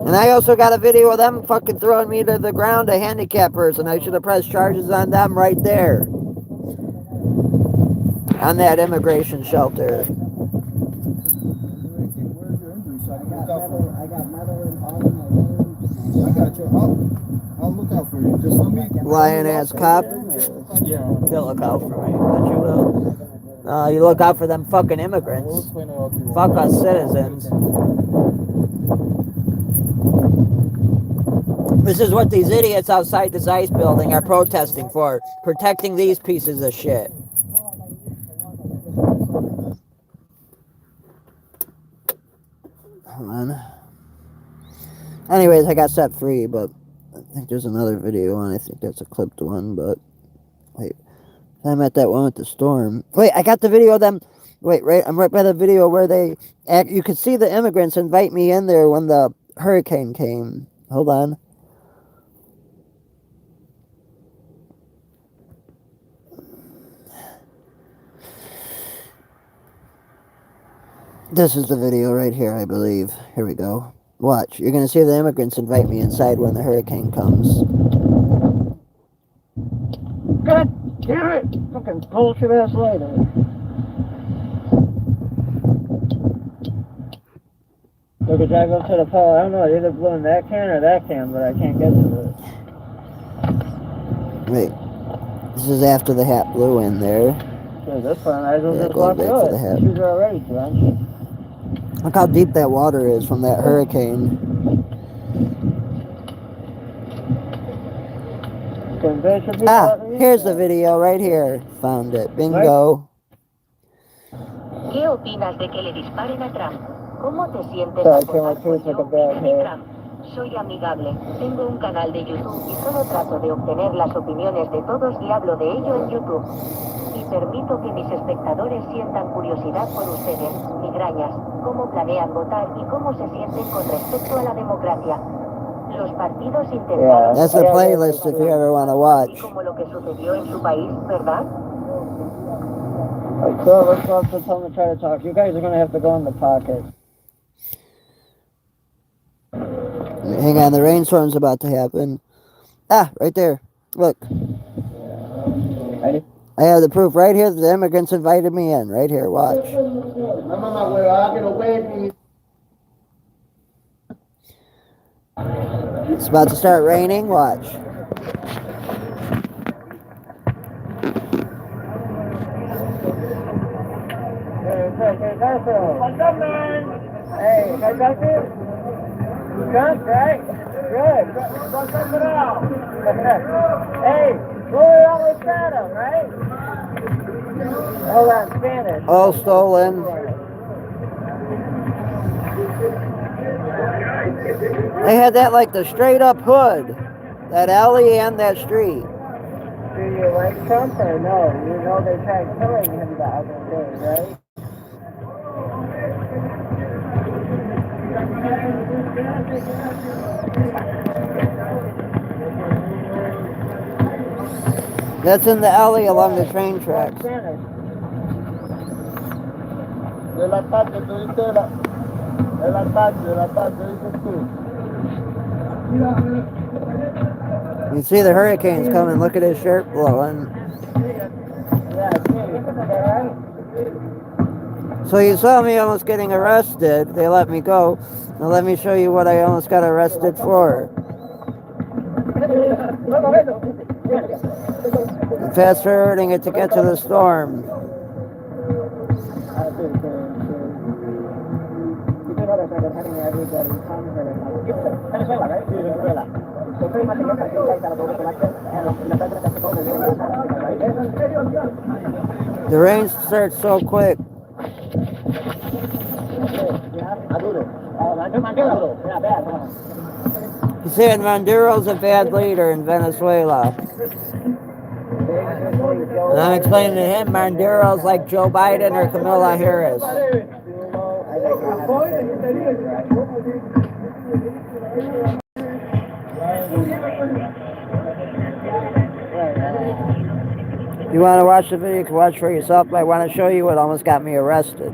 And I also got a video of them fucking throwing me to the ground, a handicapped person. I should have pressed charges on them right there. On that immigration shelter. I got you. I'll look out for you. Just let me. Lying ass cop. Yeah. You'll look out for me, but you will. You look out for them fucking immigrants. Fuck us citizens. This is what these idiots outside this ICE building are protesting for. Protecting these pieces of shit. Hold on. Anyways, I got set free, but I think there's another video and I think that's a clipped one, but wait. I'm at that one with the storm. Wait, I got the video of them. Wait, I'm right by the video where you could see the immigrants invite me in there when the hurricane came. Hold on. This is the video right here, I believe. Here we go. Watch. You're going to see the immigrants invite me inside when the hurricane comes. God damn it! Fucking bullshit ass later. Look, I drive up to the pole. I don't know, it either blew in that can or that can, but I can't get to it. Wait. This is after the hat blew in there. Dude, this one, I just walked through it. The shoes are already drenched. Look how deep that water is from that hurricane. Here's the video right here. Found it. Bingo. ¿Qué opinas de que le disparen a Trump? ¿Cómo te sientes al votar por Joe Biden y Trump? Soy amigable, tengo un canal de YouTube y solo trato de obtener las opiniones de todos y hablo de ello en YouTube. Si Permito que mis espectadores sientan curiosidad por ustedes, migrañas, cómo planean votar y cómo se sienten con respecto a la democracia. Los partidos intentaron... That's a playlist if you ever want to watch. Como lo que sucedió en su país, ¿verdad? Alright, so let's go up to someone and try to talk. You guys are going to have to go in the pocket. Hang on, the rainstorm's about to happen. Ah, right there. Look. Ready? I have the proof right here that the immigrants invited me in. Right here, watch. It's about to start raining, watch. Hey, I got you. Good, right? Good. Hey, we're always at him, right? Hold on, Spanish. All stolen. They had that like the straight up hood. That alley and that street. Do you like Trump or no? You know they tried killing him the other day, right? That's in the alley along the train tracks. You see the hurricane's coming. Look at his shirt blowing. So you saw me almost getting arrested. They let me go. Now let me show you what I almost got arrested for. I'm fast forwarding it to get to the storm. The rain starts so quick. You see, Maduro's a bad leader in Venezuela. And I'm explaining to him Maduro's like Joe Biden or Kamala Harris. You want to watch the video, you can watch for yourself, but I want to show you what almost got me arrested.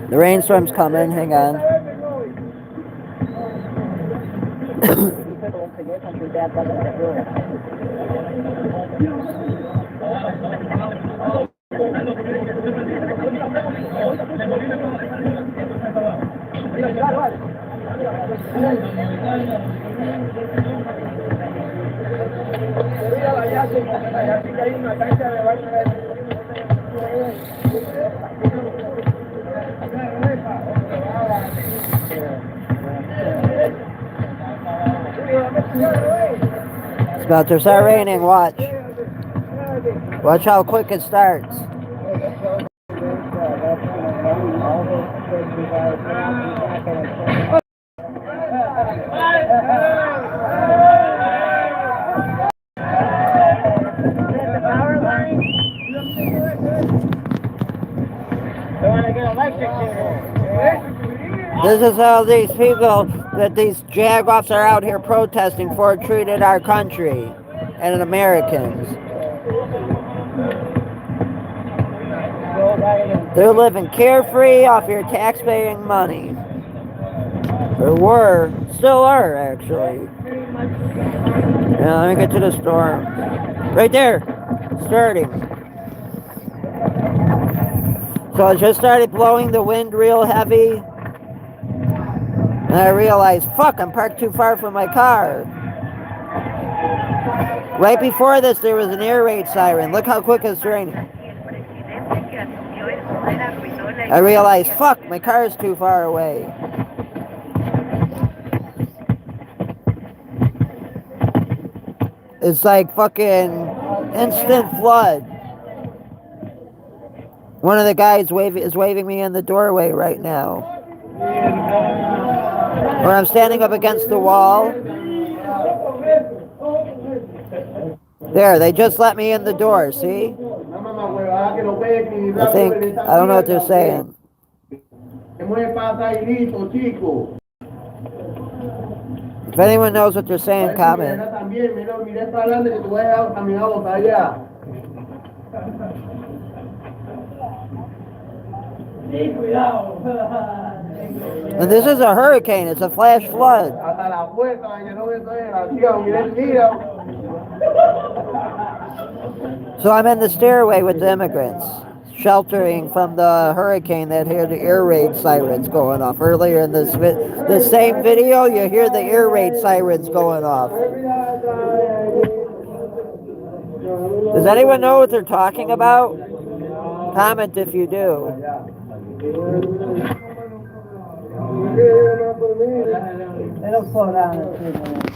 The rainstorm's coming, hang on. It's about to start raining, watch. Watch how quick it starts. This is how these people that these jagoffs are out here protesting for treated our country and Americans. They're living carefree off your tax-paying money. Or were, still are actually. Yeah, let me get to the storm. Right there, starting. So it just started blowing the wind real heavy. And I realized, fuck, I'm parked too far from my car. Right before this, there was an air raid siren. Look how quick it's raining. I realized, fuck, my car is too far away. It's like fucking instant flood. One of the guys is waving me in the doorway right now. Or I'm standing up against the wall. There, they just let me in the door, see? I think, I don't know what they're saying. If anyone knows what they're saying, comment. And this is a hurricane, it's a flash flood. So I'm in the stairway with the immigrants, sheltering from the hurricane that heard the air raid sirens going off. Earlier in this the same video, you hear the air raid sirens going off. Does anyone know what they're talking about? Comment if you do.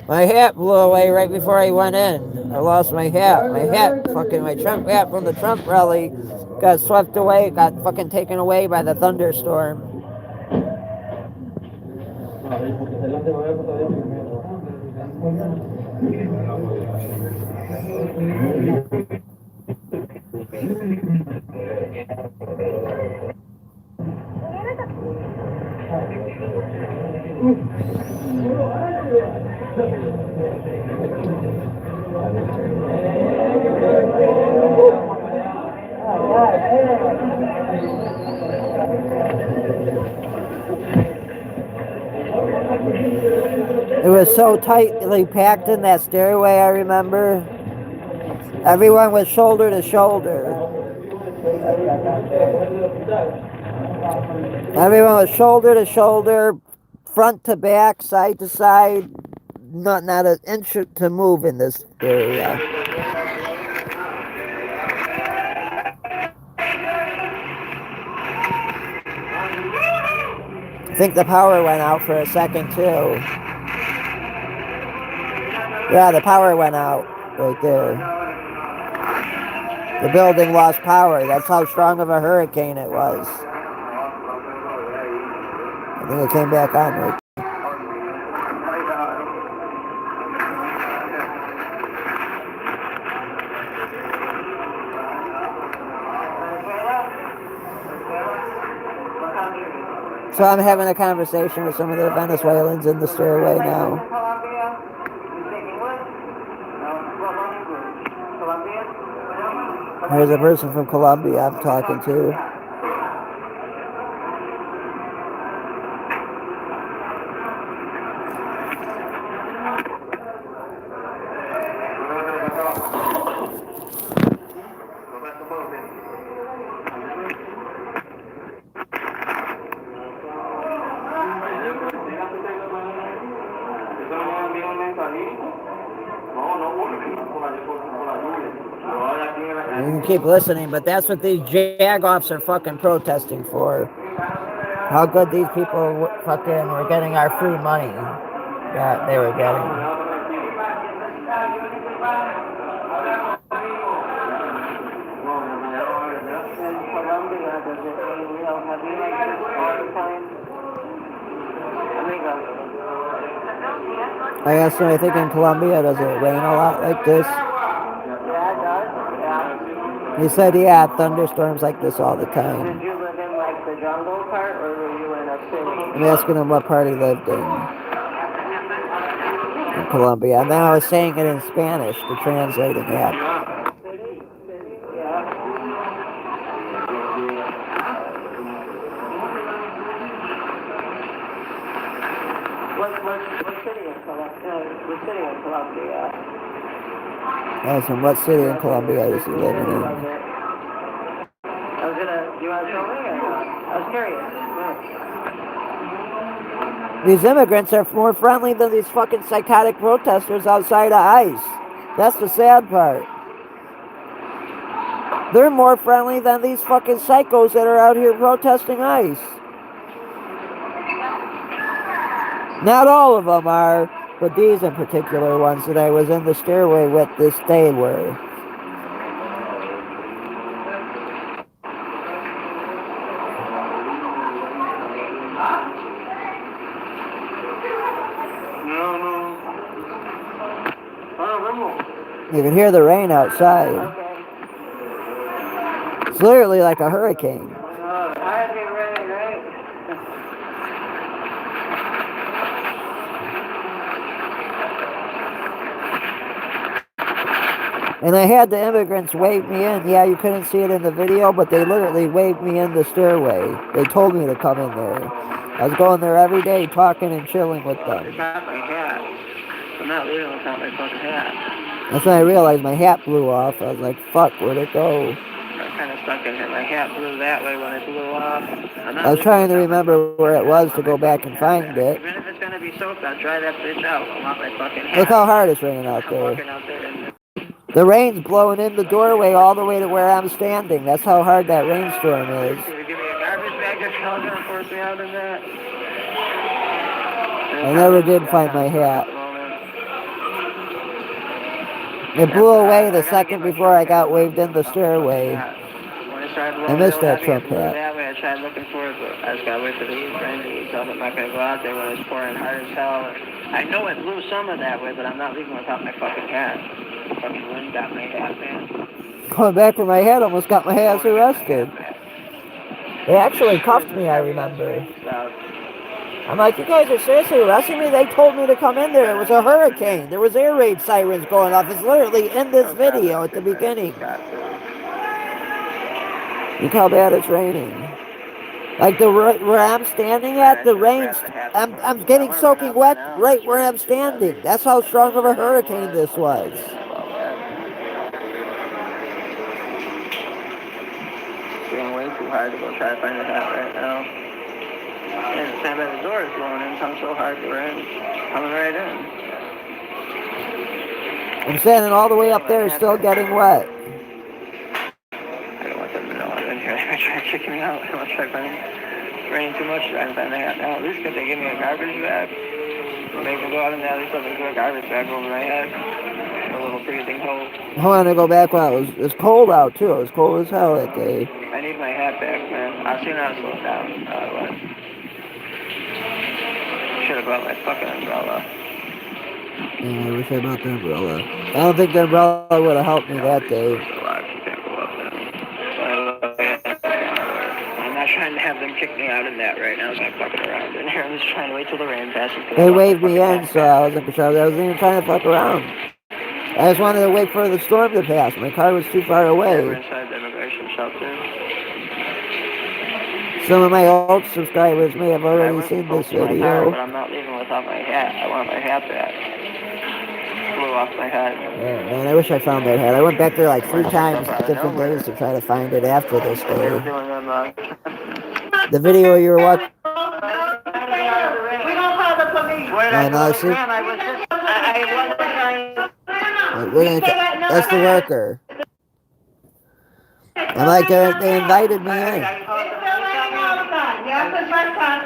My hat blew away right before I went in. I lost my hat. My Trump hat from the Trump rally got swept away, got fucking taken away by the thunderstorm. It was so tightly packed in that stairway, I remember. Everyone was shoulder to shoulder. Everyone was shoulder to shoulder, front to back, side to side. Not an inch to move in this area. I think the power went out for a second too. Yeah, the power went out right there. The building lost power. That's how strong of a hurricane it was. I think it came back on right. So I'm having a conversation with some of the Venezuelans in the stairway now. Here's a person from Colombia I'm talking to. You can keep listening, but that's what these jagoffs are fucking protesting for. How good these people fucking were getting our free money that they were getting. I asked him, I think in Colombia, does it rain a lot like this? He said, yeah, thunderstorms like this all the time. Did you live in like the jungle part, or were you in a city? I'm asking him what part he lived in Colombia. And then I was saying it in Spanish, the translating app. What city in Colombia? I asked him, what city in Colombia is he living in? Do you want to tell me? I was curious. These immigrants are more friendly than these fucking psychotic protesters outside of ICE. That's the sad part. They're more friendly than these fucking psychos that are out here protesting ICE. Not all of them are, but these in particular ones that I was in the stairway with this day were. You can hear the rain outside. It's literally like a hurricane. And I had the immigrants wave me in. Yeah, you couldn't see it in the video, but they literally waved me in the stairway. They told me to come in there. I was going there every day talking and chilling with them. I'm not leaving without my fucking hat. That's when I realized my hat blew off. I was like, fuck, where'd it go? I'm kind of stuck in here. My hat blew that way when it blew off. I was trying to remember where it was to go back and find it. Even if it's going to be soaked, I'll dry that bitch out. I want my fucking hat. Look how hard it's raining out there. The rain's blowing in the doorway all the way to where I'm standing. That's how hard that rainstorm is. Can you give me a garbage bag if y'all going to force me out in that? I never did find my hat. It blew away the second before I got waved in the stairway. I missed that Trump hat. That way I tried looking for it, but I just got to wait for the heat rain to ease up. I'm not going to go out there when it's pouring hard as hell. I know it blew some of that way, but I'm not leaving without my fucking hat. Fucking wind got my hat, man. Going back for my hat almost got my ass arrested. They actually cuffed me, I remember. I'm like, you guys are seriously arresting me? They told me to come in there. It was a hurricane. There was air raid sirens going off. It's literally in this video at the beginning. Look how bad it's raining. Like where I'm standing at, the rain's, I'm getting soaking wet right where I'm standing. That's how strong of a hurricane this was. Being way too hard to go try to find a hat right now. And the time by the door is blowing in, so I'm so hard to rain. Coming right in. I'm standing all the way up there, still getting wet. I don't want them to know I'm in here. They're trying to kick me out. I don't want to try to find rain too much trying to find a hat now. At least could they give me a garbage bag? Maybe go out in there, at least let me do a garbage bag over my head. A little breathing hole. I wanted to go back when it was cold out too. It was cold as hell that day. I need my hat back, man. I'll see now it's slowed down. Should have brought my fucking umbrella. Yeah, I wish I brought the umbrella. I don't think the umbrella would have helped me that day. I'm not trying to have them kick me out in that right now. I'm fucking around in here. I'm just trying to wait till the rain passes. They waved me in, so I wasn't sure. I wasn't even trying to fuck around. I just wanted to wait for the storm to pass. My car was too far away. We're inside the immigration shelter. Some of my old subscribers may have already seen this video. But I'm not leaving without my hat. I want my hat back. Blew off my head. Yeah, man, I wish I found that hat. I went back there like 3 times, different days, to try to find it after this day. The video you were watching. We don't have the police. I know, see? That's the worker. I'm like, they invited me in.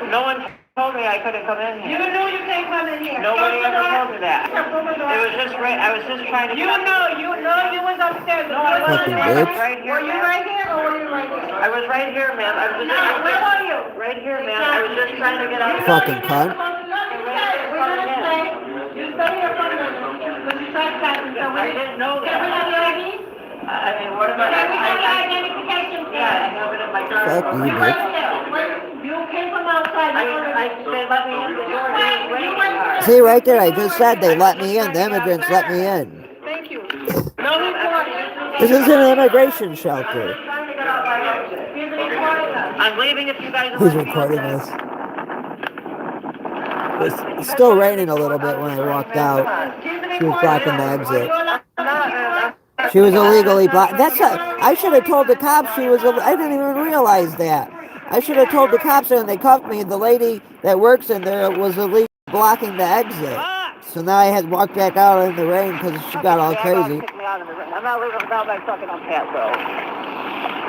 No one told me I couldn't come in here. You know you can't come in here. Nobody ever told me that. It was just right. I was just trying to. You was upstairs. No, I wasn't. Fucking bitch. Right here. Were you right here or were you right here? I was right here, ma'am. I was just. Where were you? Right here, ma'am. I was just trying to get out. Fucking cunt. You stay here for a minute. When you start chatting, so I didn't know that. Can we have your ID? I mean, what am I? Can we have your identification? Yeah, I have it in my car. Fuck you, bitch. You came from outside. They let me in the door. See, right there, I just said they let me in. The immigrants let me in. Thank you. This is an immigration shelter. I'm leaving if you guys. Who's recording this? It's still raining a little bit when I walked out. She was blocking the exit. She was illegally blocked. I should have told the cops she was. I didn't even realize that. I should have told the cops when they cuffed me. The lady that works in there was illegally blocking the exit. So now I had to walk back out in the rain because she got all crazy. I'm not leaving without my fucking hat, bro.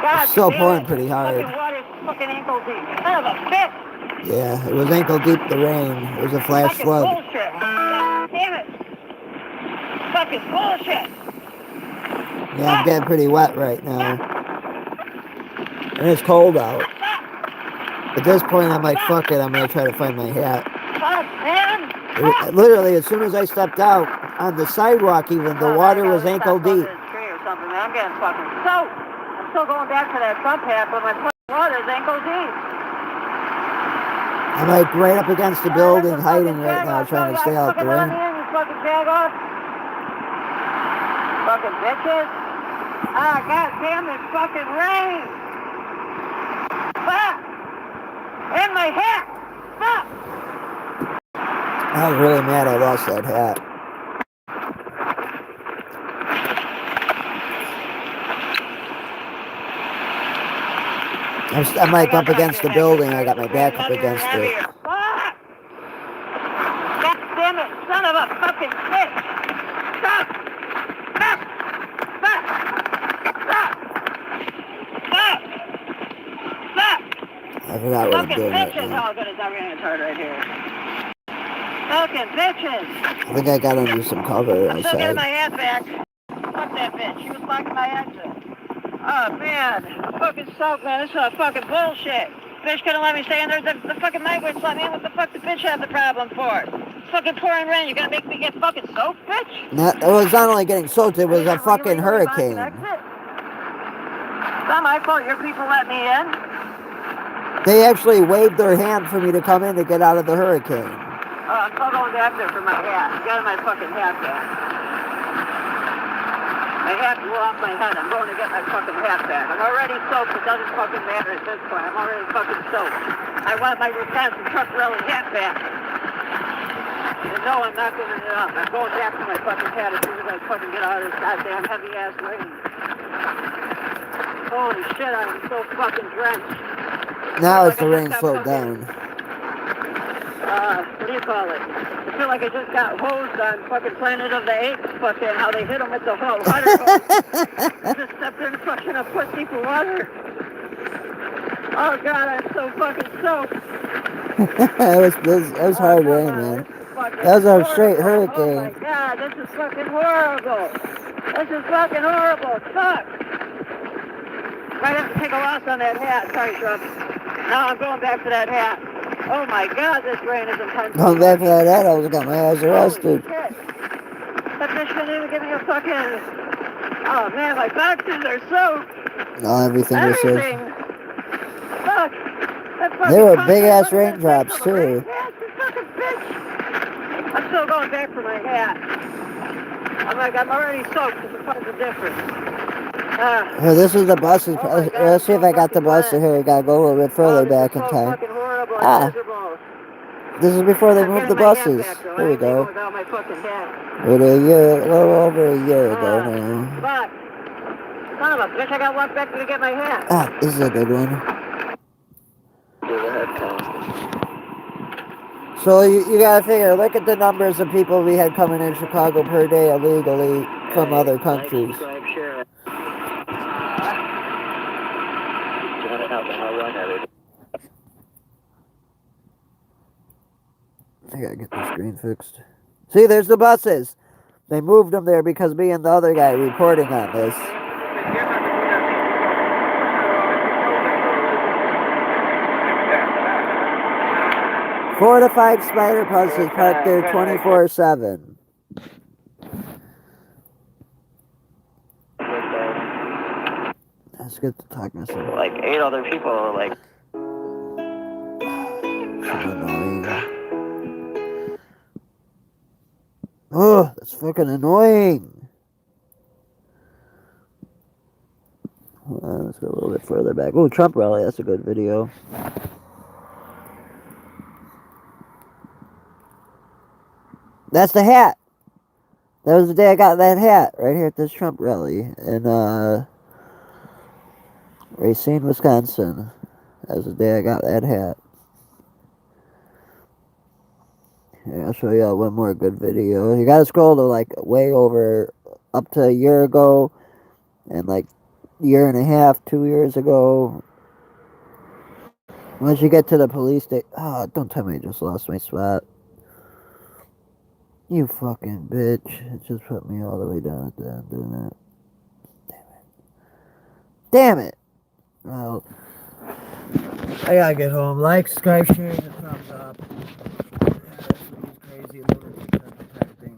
God, It's still pouring pretty hard. fucking water's fucking ankle deep. Son of a bitch. Yeah, it was ankle deep, the rain. It was a flash Fucking flood. bullshit. Damn it. Fucking bullshit. Yeah, I'm getting pretty wet right now. And it's cold out. At this point, I'm like, fuck it, I'm going to try to find my hat. Fuck, man. Literally, as soon as I stepped out, on the sidewalk even. The water was ankle deep. Tree or something, man. I'm getting fucking soaked. I'm still going back to that Trump hat, but my fucking water's ankle deep. I'm like right up against the building, hiding right now, trying to stay out the rain. You fucking jag-off. Fucking bitches. Ah, god damn this fucking rain. Fuck. And my hat. Fuck. I was really mad I lost that hat. I'm like up against the building. I got my back up against it. Fuck! God damn it, son of a fucking bitch! Stop! Stop! Stop! Stop! Stop! Stop! I forgot what I'm Fucking doing right bitches! now. Oh, good, it's not raining hard right here. Fucking bitches! I think I got under some cover I'm still getting my outside. hat back. Fuck that bitch. She was blocking my exit. Oh, man. I'm fucking soaked, man. This is fucking bullshit. Bitch couldn't let me stay in there. The fucking migrants let me in. What the fuck the bitch have the problem for? It's fucking pouring rain. You're gonna make me get fucking soaked, bitch? No, it was not only getting soaked, it was a fucking hurricane. It's not my fault. Your people let me in. They actually waved their hand for me to come in to get out of the hurricane. I'm still going back there for my hat. Get my fucking hat back. My hat blew off my head. I'm going to get my fucking hat back. I'm already soaked. It doesn't fucking matter at this point. I'm already fucking soaked. I want my Wisconsin truck rally hat back. And no, I'm not giving it up. I'm going back to my fucking hat as soon as I fucking get out of this goddamn heavy ass rain. Holy shit, I'm so fucking drenched. Now it's the rain slowed down. What do you call it? I feel like I just got hosed on fucking Planet of the Apes, fucking how they hit them with the whole water hose. I just stepped in fucking a pussy for water. Oh god, I'm so fucking soaked. It was hard rain, man. That was a straight hurricane. Oh my god, this is fucking horrible. This is fucking horrible. Fuck. Might have to take a loss on that hat. Sorry, Trump. Now I'm going back to that hat. Oh my god, this rain is intense. Going back for that hat, I was got my ass arrested. Shit. That bitch didn't even give me a fucking... Oh man, my boxes are soaked. No, everything was soaked. Everything. Fuck. That fucking They were concert, big ass look at that raindrops bitch on the rain. too. Yes, this fucking bitch. I'm still going back for my hat. I'm already soaked. What's the difference? Here, this is the buses. Let's see if I got the bus here. I gotta go a little bit further back in time. This is before they moved the buses. Here we go. A little over a year ago now. Fuck. Son of a bitch, I gotta walk back to get my hat. Ah, this is a good one. So you gotta figure, look at the numbers of people we had coming in Chicago per day illegally from other countries. I gotta get the screen fixed. See, there's the buses. They moved them there because me and the other guy reporting on this. 4 to 5 spider buses parked there 24/7. Let's get to talking to some. Like 8 other people, like. Annoying. Oh, that's fucking annoying. Hold on, let's go a little bit further back. Oh, Trump rally, that's a good video. That's the hat. That was the day I got that hat, right here at this Trump rally in Racine, Wisconsin. That was the day I got that hat. Yeah, I'll show you one more good video. You gotta scroll to like way over, up to a year ago, and like year and a half, 2 years ago. Once you get to the police station, oh, don't tell me I just lost my spot. You fucking bitch. It just put me all the way down at the end, didn't it? Damn it! Well, I gotta get home. Like, subscribe, share, and thumbs up. Crazy lunatics are protecting.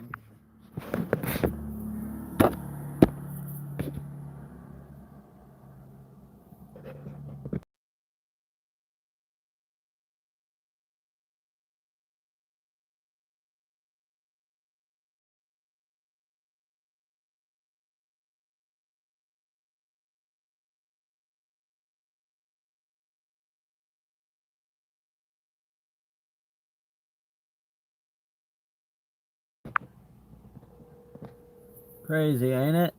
Crazy, ain't it?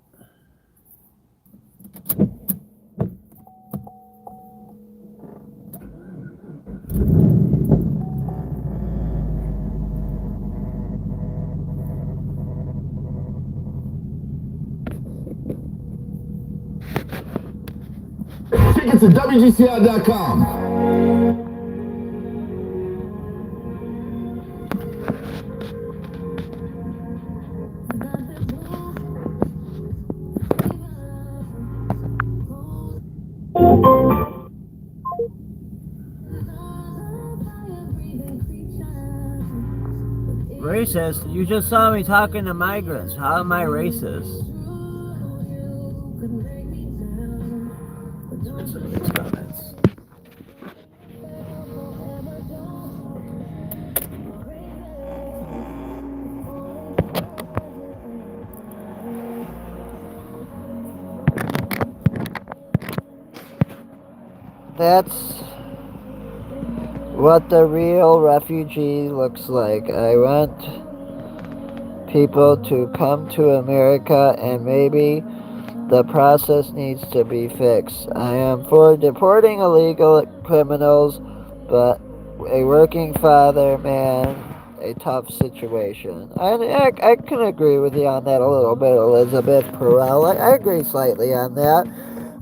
Tickets to WGCI.com. Racist? You just saw me talking to migrants. How am I racist? Let's read some of these comments. That's what the real refugee looks like. I want people to come to America, and maybe the process needs to be fixed. I am for deporting illegal criminals, but a working father, man, a tough situation. I can agree with you on that a little bit, Elizabeth Perel. I agree slightly on that.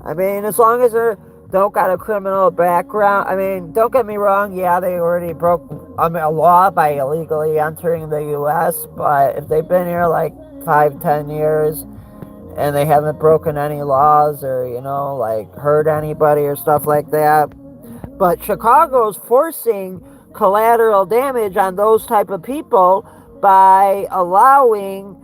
I mean, as long as they don't got a criminal background. I mean, don't get me wrong. Yeah, they already broke a law by illegally entering the U.S., but if they've been here like 5, 10 years and they haven't broken any laws or, like hurt anybody or stuff like that. But Chicago's forcing collateral damage on those type of people by allowing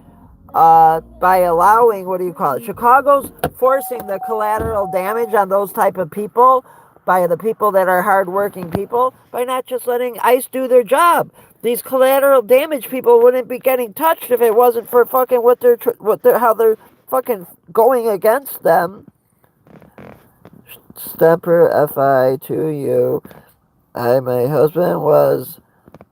what do you call it? Chicago's forcing the collateral damage on those type of people by the people that are hardworking people by not just letting ICE do their job. These collateral damage people wouldn't be getting touched if it wasn't for fucking how they're fucking going against them. Stemper FI to you. My husband was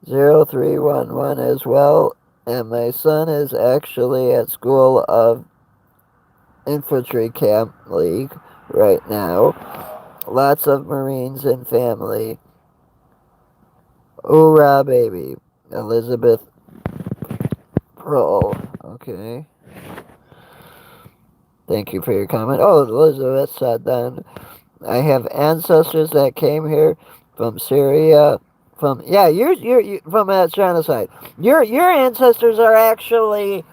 0311 as well, and my son is actually at School of Infantry Camp League right now. Lots of Marines and family. Hoorah, baby. Elizabeth Pearl. Okay. Thank you for your comment. Oh, Elizabeth said then, I have ancestors that came here from Syria. You're from that genocide. Your ancestors are actually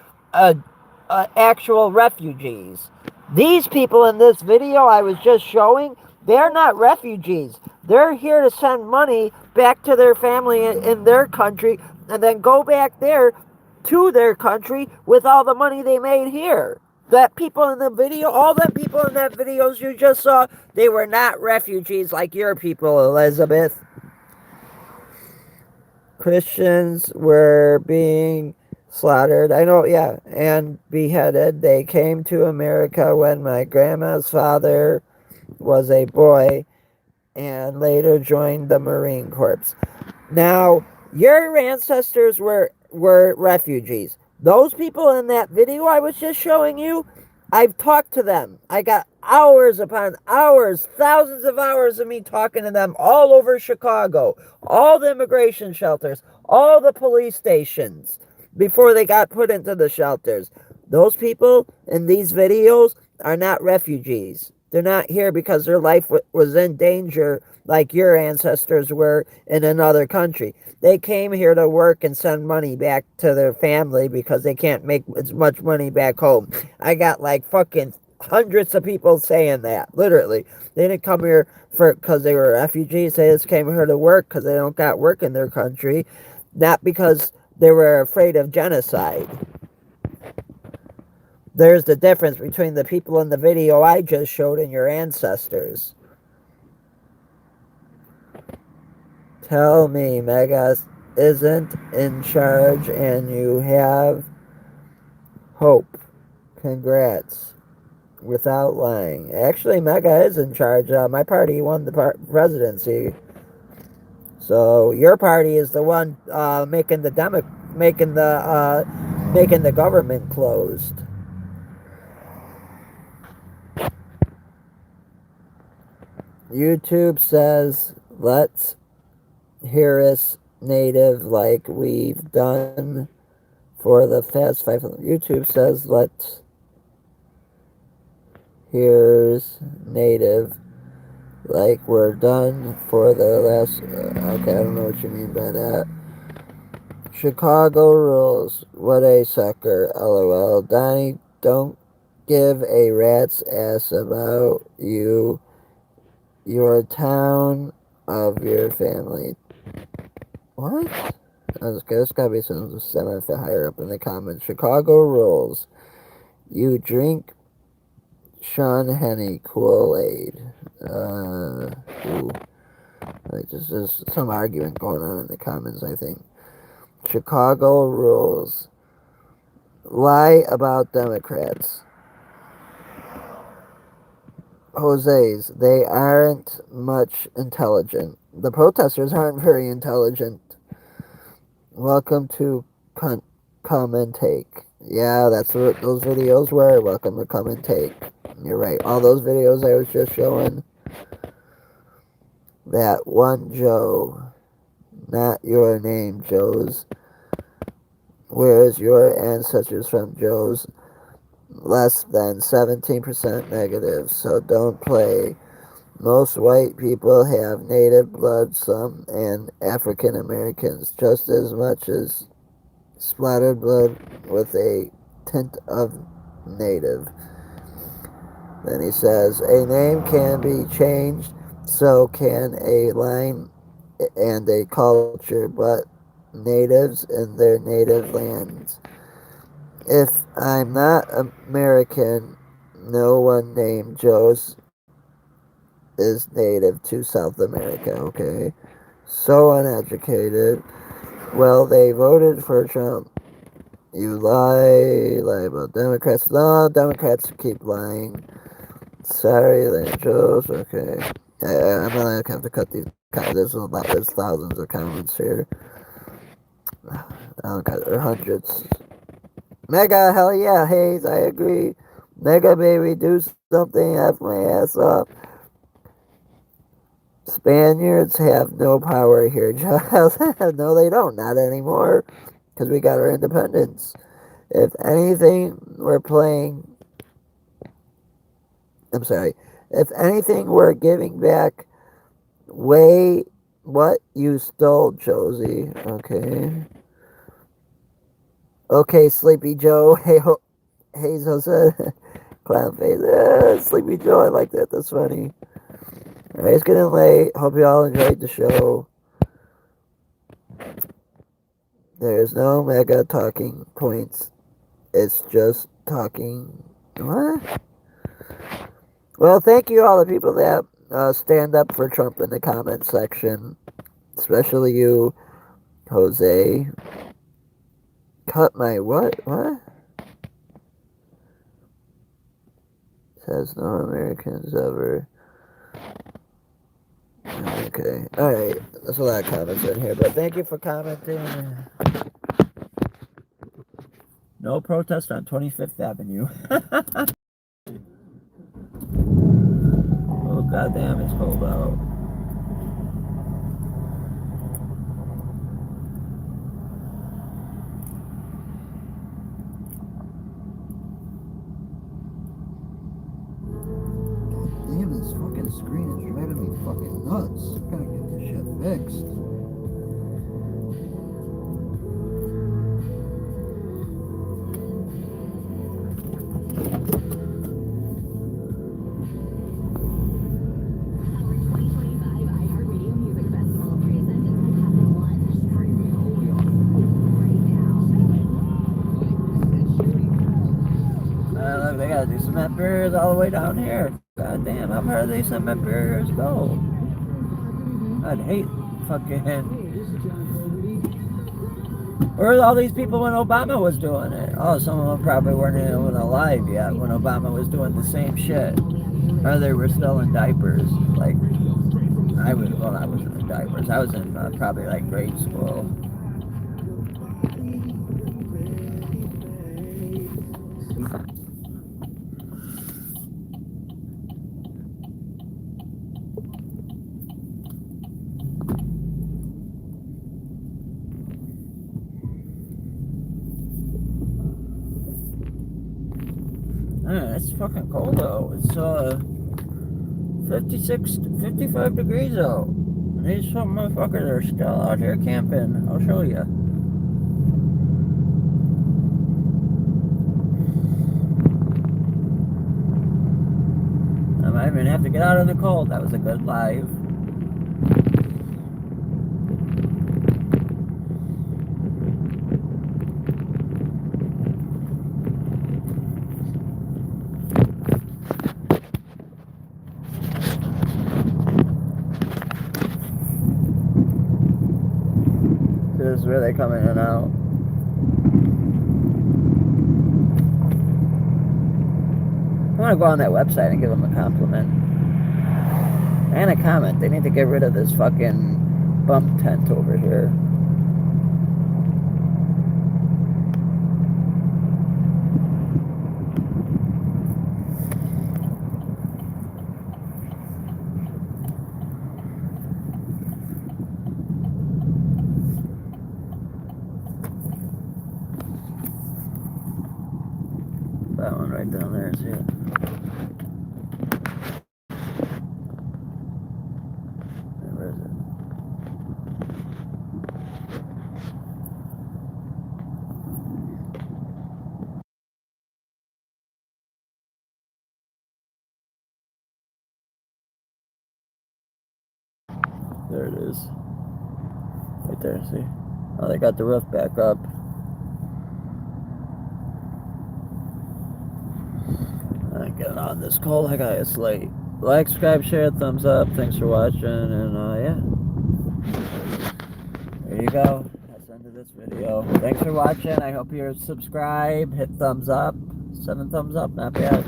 actual refugees. These people in this video I was just showing, they're not refugees. They're here to send money back to their family in their country and then go back there to their country with all the money they made here. That people in the video, all the people in that videos you just saw, they were not refugees like your people, Elizabeth. Christians were being slaughtered. I know, yeah, and beheaded. They came to America when my grandma's father was a boy and later joined the Marine Corps. Now, your ancestors were refugees. Those people in that video I was just showing you, I've talked to them. I got hours upon hours, thousands of hours of me talking to them all over Chicago, all the immigration shelters, all the police stations before they got put into the shelters. Those people in these videos are not refugees. They're not here because their life was in danger like your ancestors were in another country. They came here to work and send money back to their family because they can't make as much money back home. I got like fucking hundreds of people saying that, literally. They didn't come here because they were refugees. They just came here to work because they don't got work in their country, not because they were afraid of genocide. There's the difference between the people in the video I just showed and your ancestors. Tell me Mega isn't in charge and you have hope. Congrats. Without lying. Actually, Mega is in charge. My party won the presidency. So your party is the one making the government closed. YouTube says, let's hear us native like we've done for the past 5. YouTube says, let's here's native like we're done for the last. Okay, I don't know what you mean by that. Chicago rules. What a sucker. LOL. Donnie, don't give a rat's ass about you, your town, of your family. What? There's gotta be some higher up in the comments. Chicago rules. You drink Sean Henney Kool-Aid. Ooh. There's some argument going on in the comments, I think. Chicago rules. Lie about Democrats. Jose's, they aren't much intelligent. The protesters aren't very intelligent. Welcome to come and take. Yeah, that's what those videos were. Welcome to come and take. You're right. All those videos I was just showing. That one Joe. Not your name, Joe's. Where's your ancestors from, Joe's? Less than 17% negative, so don't play. Most white people have native blood, some, and African Americans just as much as splattered blood with a tint of native. Then he says, a name can be changed, so can a line and a culture, but natives in their native lands. If I'm not American, no one named Joe's is native to South America, okay? So uneducated. Well, they voted for Trump. You lie about Democrats. No, Democrats keep lying. Sorry, Joe's, okay. I'm gonna have to cut these. There's thousands of comments here. Or hundreds. Mega, hell yeah, Hayes, I agree. Mega baby, do something, F my ass up. Spaniards have no power here, Giles. No, they don't, not anymore. Because we got our independence. If anything, if anything, we're giving back way what you stole, Josie. Okay. Okay, Sleepy Joe. Hey, Hazel said, clown face. Sleepy Joe, I like that. That's funny. Alright, it's getting late. Hope you all enjoyed the show. There's no mega talking points. It's just talking. What? Well, thank you all the people that stand up for Trump in the comment section. Especially you, Jose. Cut my what? What? Says no Americans ever. Okay. Alright. There's a lot of comments in here, but thank you for commenting. No protest on 25th Avenue. Oh, goddamn, it's cold out. Damn, this fucking screen is driving me fucking nuts. I gotta get this shit fixed. Look, they gotta do cement barriers all the way down here. God damn, how far do these cement barriers go? I'd hate fucking. Where were all these people when Obama was doing it? Oh, some of them probably weren't even alive yet when Obama was doing the same shit. Or they were still in diapers. Like, I wasn't in diapers. I was in probably like grade school. It's fucking cold though. It's 56, 55 degrees out. And these some motherfuckers are still out here camping. I'll show you. I might even have to get out in the cold. That was a good live. This is where they come in and out. I want to go on that website and give them a compliment. And a comment. They need to get rid of this fucking bump tent over here. That one right down there, see it? Where is it? There it is. Right there, see? Oh, they got the roof back up. I get on this cold. I got it's late. Like, subscribe, share, thumbs up. Thanks for watching, and yeah. There you go. That's the end of this video. Thanks for watching. I hope you're subscribed. Hit thumbs up. 7 thumbs up, not bad.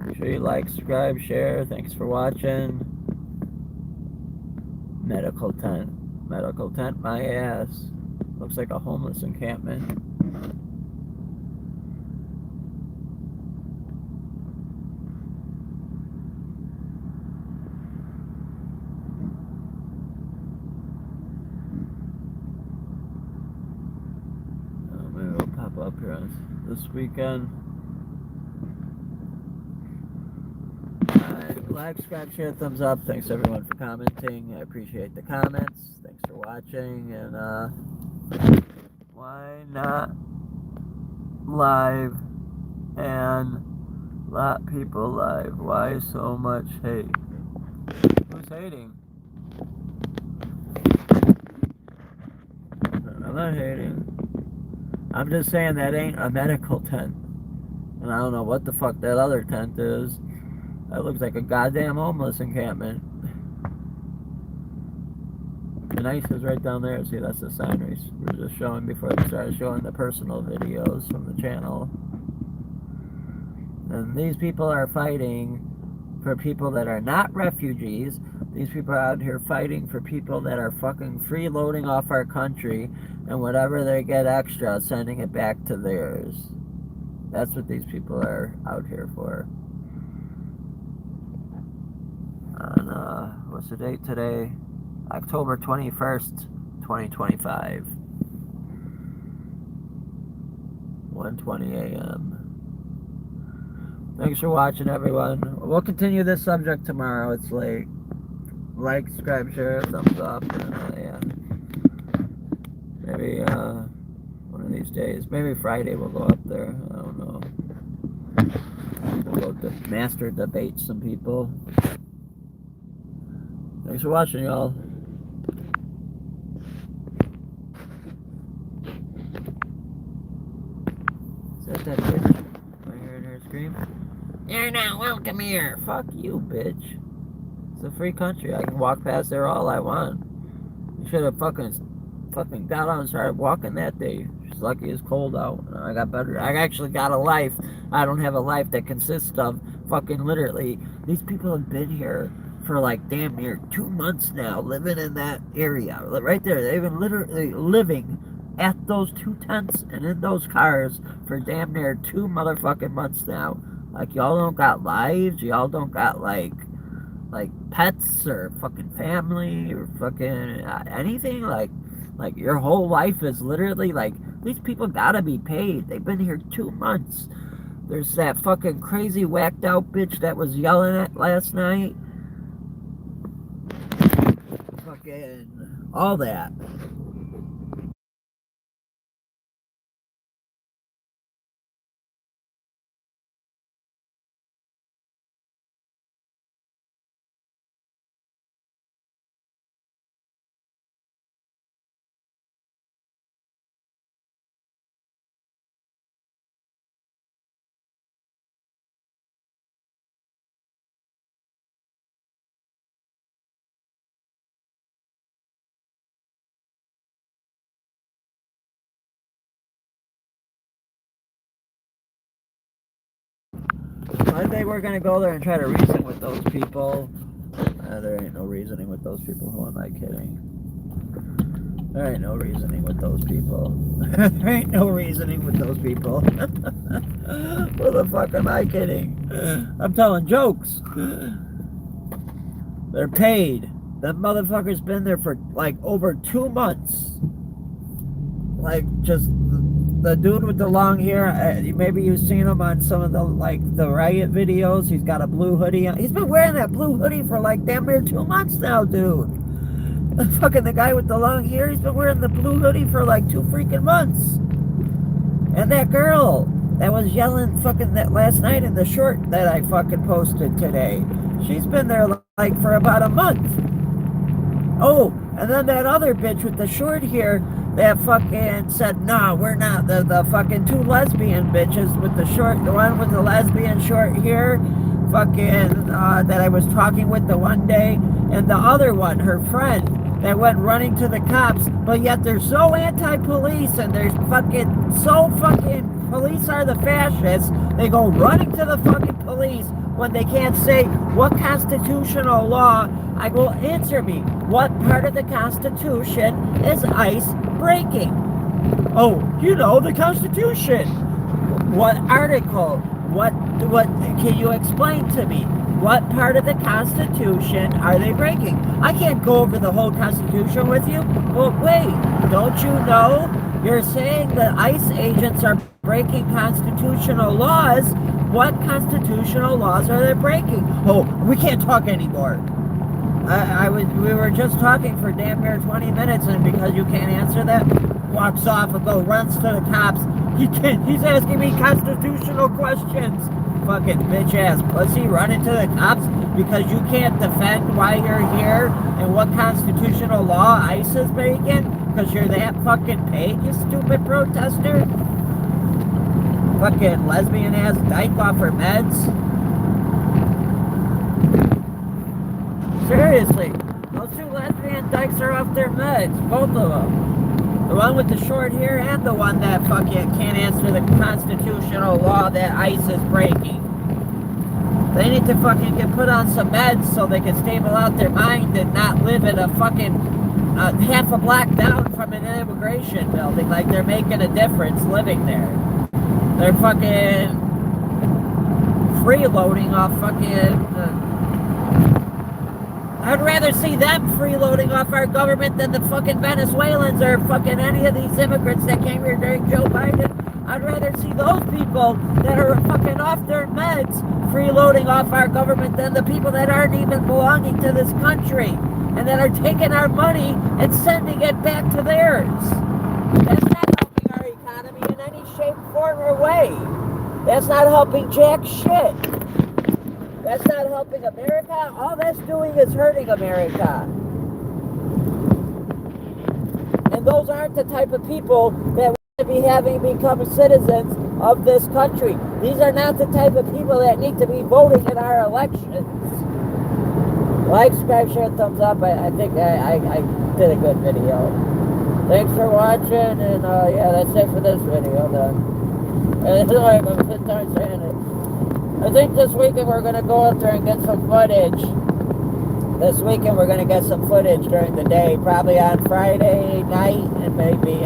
Make sure you like, subscribe, share. Thanks for watching. Medical tent. Medical tent, my ass. Looks like a homeless encampment. Maybe it'll pop up here this weekend. Like, subscribe, share, thumbs up. Thanks everyone for commenting. I appreciate the comments. Thanks for watching, and why not live and lot people live? Why so much hate? Who's hating? I'm not hating. I'm just saying that ain't a medical tent. And I don't know what the fuck that other tent is. That looks like a goddamn homeless encampment. The ice is right down there. See, that's the sign we're just showing before they started showing the personal videos from the channel. And these people are fighting for people that are not refugees. These people are out here fighting for people that are fucking freeloading off our country, and whatever they get extra, sending it back to theirs. That's what these people are out here for. And what's the date today? October 21st, 2025. 1:20 a.m. Thanks for watching, everyone. We'll continue this subject tomorrow. It's late. Like, subscribe, share, thumbs up, and yeah. Maybe one of these days. Maybe Friday we'll go up there. I don't know. We'll go to master debate some people. Thanks for watching, y'all. Is that bitch? Am I hearing her scream? You're not welcome here. Fuck you, bitch. It's a free country. I can walk past there all I want. You should have fucking got on and started walking that day. She's lucky it's cold out. I got better. I actually got a life. I don't have a life that consists of fucking literally. These people have been here for like damn near 2 months now, living in that area. Right there. They've been literally living at those 2 tents and in those cars for damn near 2 motherfucking months now. Like, y'all don't got lives. Y'all don't got like pets or fucking family or fucking anything. Like your whole life is literally like, these people gotta be paid. They've been here 2 months. There's that fucking crazy whacked out bitch that was yelling at last night. Fucking all that. Monday we're gonna go there and try to reason with those people. There ain't no reasoning with those people. Who am I kidding? There ain't no reasoning with those people. There ain't no reasoning with those people. Who the fuck am I kidding? I'm telling jokes. They're paid. That motherfucker's been there for like over 2 months. Like just the dude with the long hair. Maybe you've seen him on some of the the riot videos. He's got a blue hoodie on. He's been wearing that blue hoodie for like damn near 2 months now, dude. Fucking the guy with the long hair, he's been wearing the blue hoodie for like 2 freaking months. And that girl that was yelling fucking that last night in the short that I fucking posted today, she's been there like for about a month. Oh, and then that other bitch with the short hair that fucking said, nah, we're not. The fucking 2 lesbian bitches with the short, the one with the lesbian short hair, fucking, that I was talking with the one day, and the other one, her friend, that went running to the cops, but yet they're so anti-police and they're fucking so fucking, police are the fascists, they go running to the fucking police when they can't say what constitutional law. I go, answer me, what part of the Constitution is ICE breaking? Oh, you know, the Constitution. What article? What, can you explain to me? What part of the Constitution are they breaking? I can't go over the whole Constitution with you. Well, wait, don't you know? You're saying that ICE agents are breaking constitutional laws. What constitutional laws are they breaking? Oh, we can't talk anymore. We were just talking for damn near 20 minutes, and because you can't answer that, walks off and runs to the cops. He's asking me constitutional questions. Fucking bitch ass pussy, running to the cops because you can't defend why you're here and what constitutional law ICE is breaking because you're that fucking paid, you stupid protester. Fucking lesbian ass dyke off her meds. Seriously, those 2 lesbian dykes are off their meds, both of them. The one with the short hair and the one that fucking can't answer the constitutional law that ICE is breaking. They need to fucking get put on some meds so they can stable out their mind and not live in a fucking half a block down from an immigration building like they're making a difference living there. They're fucking freeloading off fucking... I'd rather see them freeloading off our government than the fucking Venezuelans or fucking any of these immigrants that came here during Joe Biden. I'd rather see those people that are fucking off their meds freeloading off our government than the people that aren't even belonging to this country and that are taking our money and sending it back to theirs. That's not helping our economy in any shape, form, or way. That's not helping jack shit. That's not helping America. All that's doing is hurting America. And those aren't the type of people that we should be having become citizens of this country. These are not the type of people that need to be voting in our elections. Like, subscribe, share, thumbs up. I think I did a good video. Thanks for watching, and yeah, that's it for this video then. And I'm a fifth time saying it. I think this weekend we're going to go out there and get some footage. This weekend we're going to get some footage during the day, probably on Friday night and maybe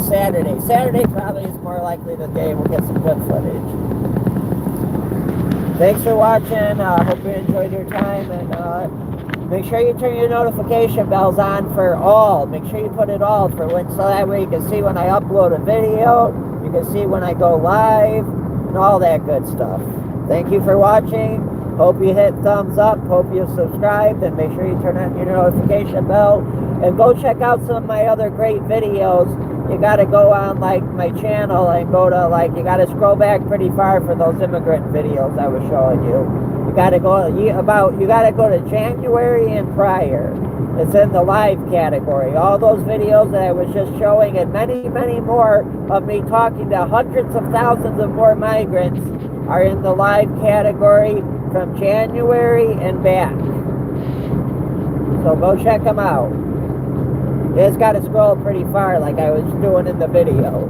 Saturday. Saturday probably is more likely the day we'll get some good footage. Thanks for watching. Hope you enjoyed your time, and make sure you turn your notification bells on for all. Make sure you put it all for when, so that way you can see when I upload a video, you can see when I go live. and all that good stuff. Thank you for watching. Hope you hit thumbs up. Hope you subscribed, and make sure you turn on your notification bell. And go check out some of my other great videos. You got to go on like my channel and go to you got to scroll back pretty far for those immigrant videos I was showing you. You got to go to January and prior. It's in the live category. All those videos that I was just showing, and many, many more of me talking to hundreds of thousands of more migrants, are in the live category from January and back. So go check them out. You just got to scroll pretty far like I was doing in the video.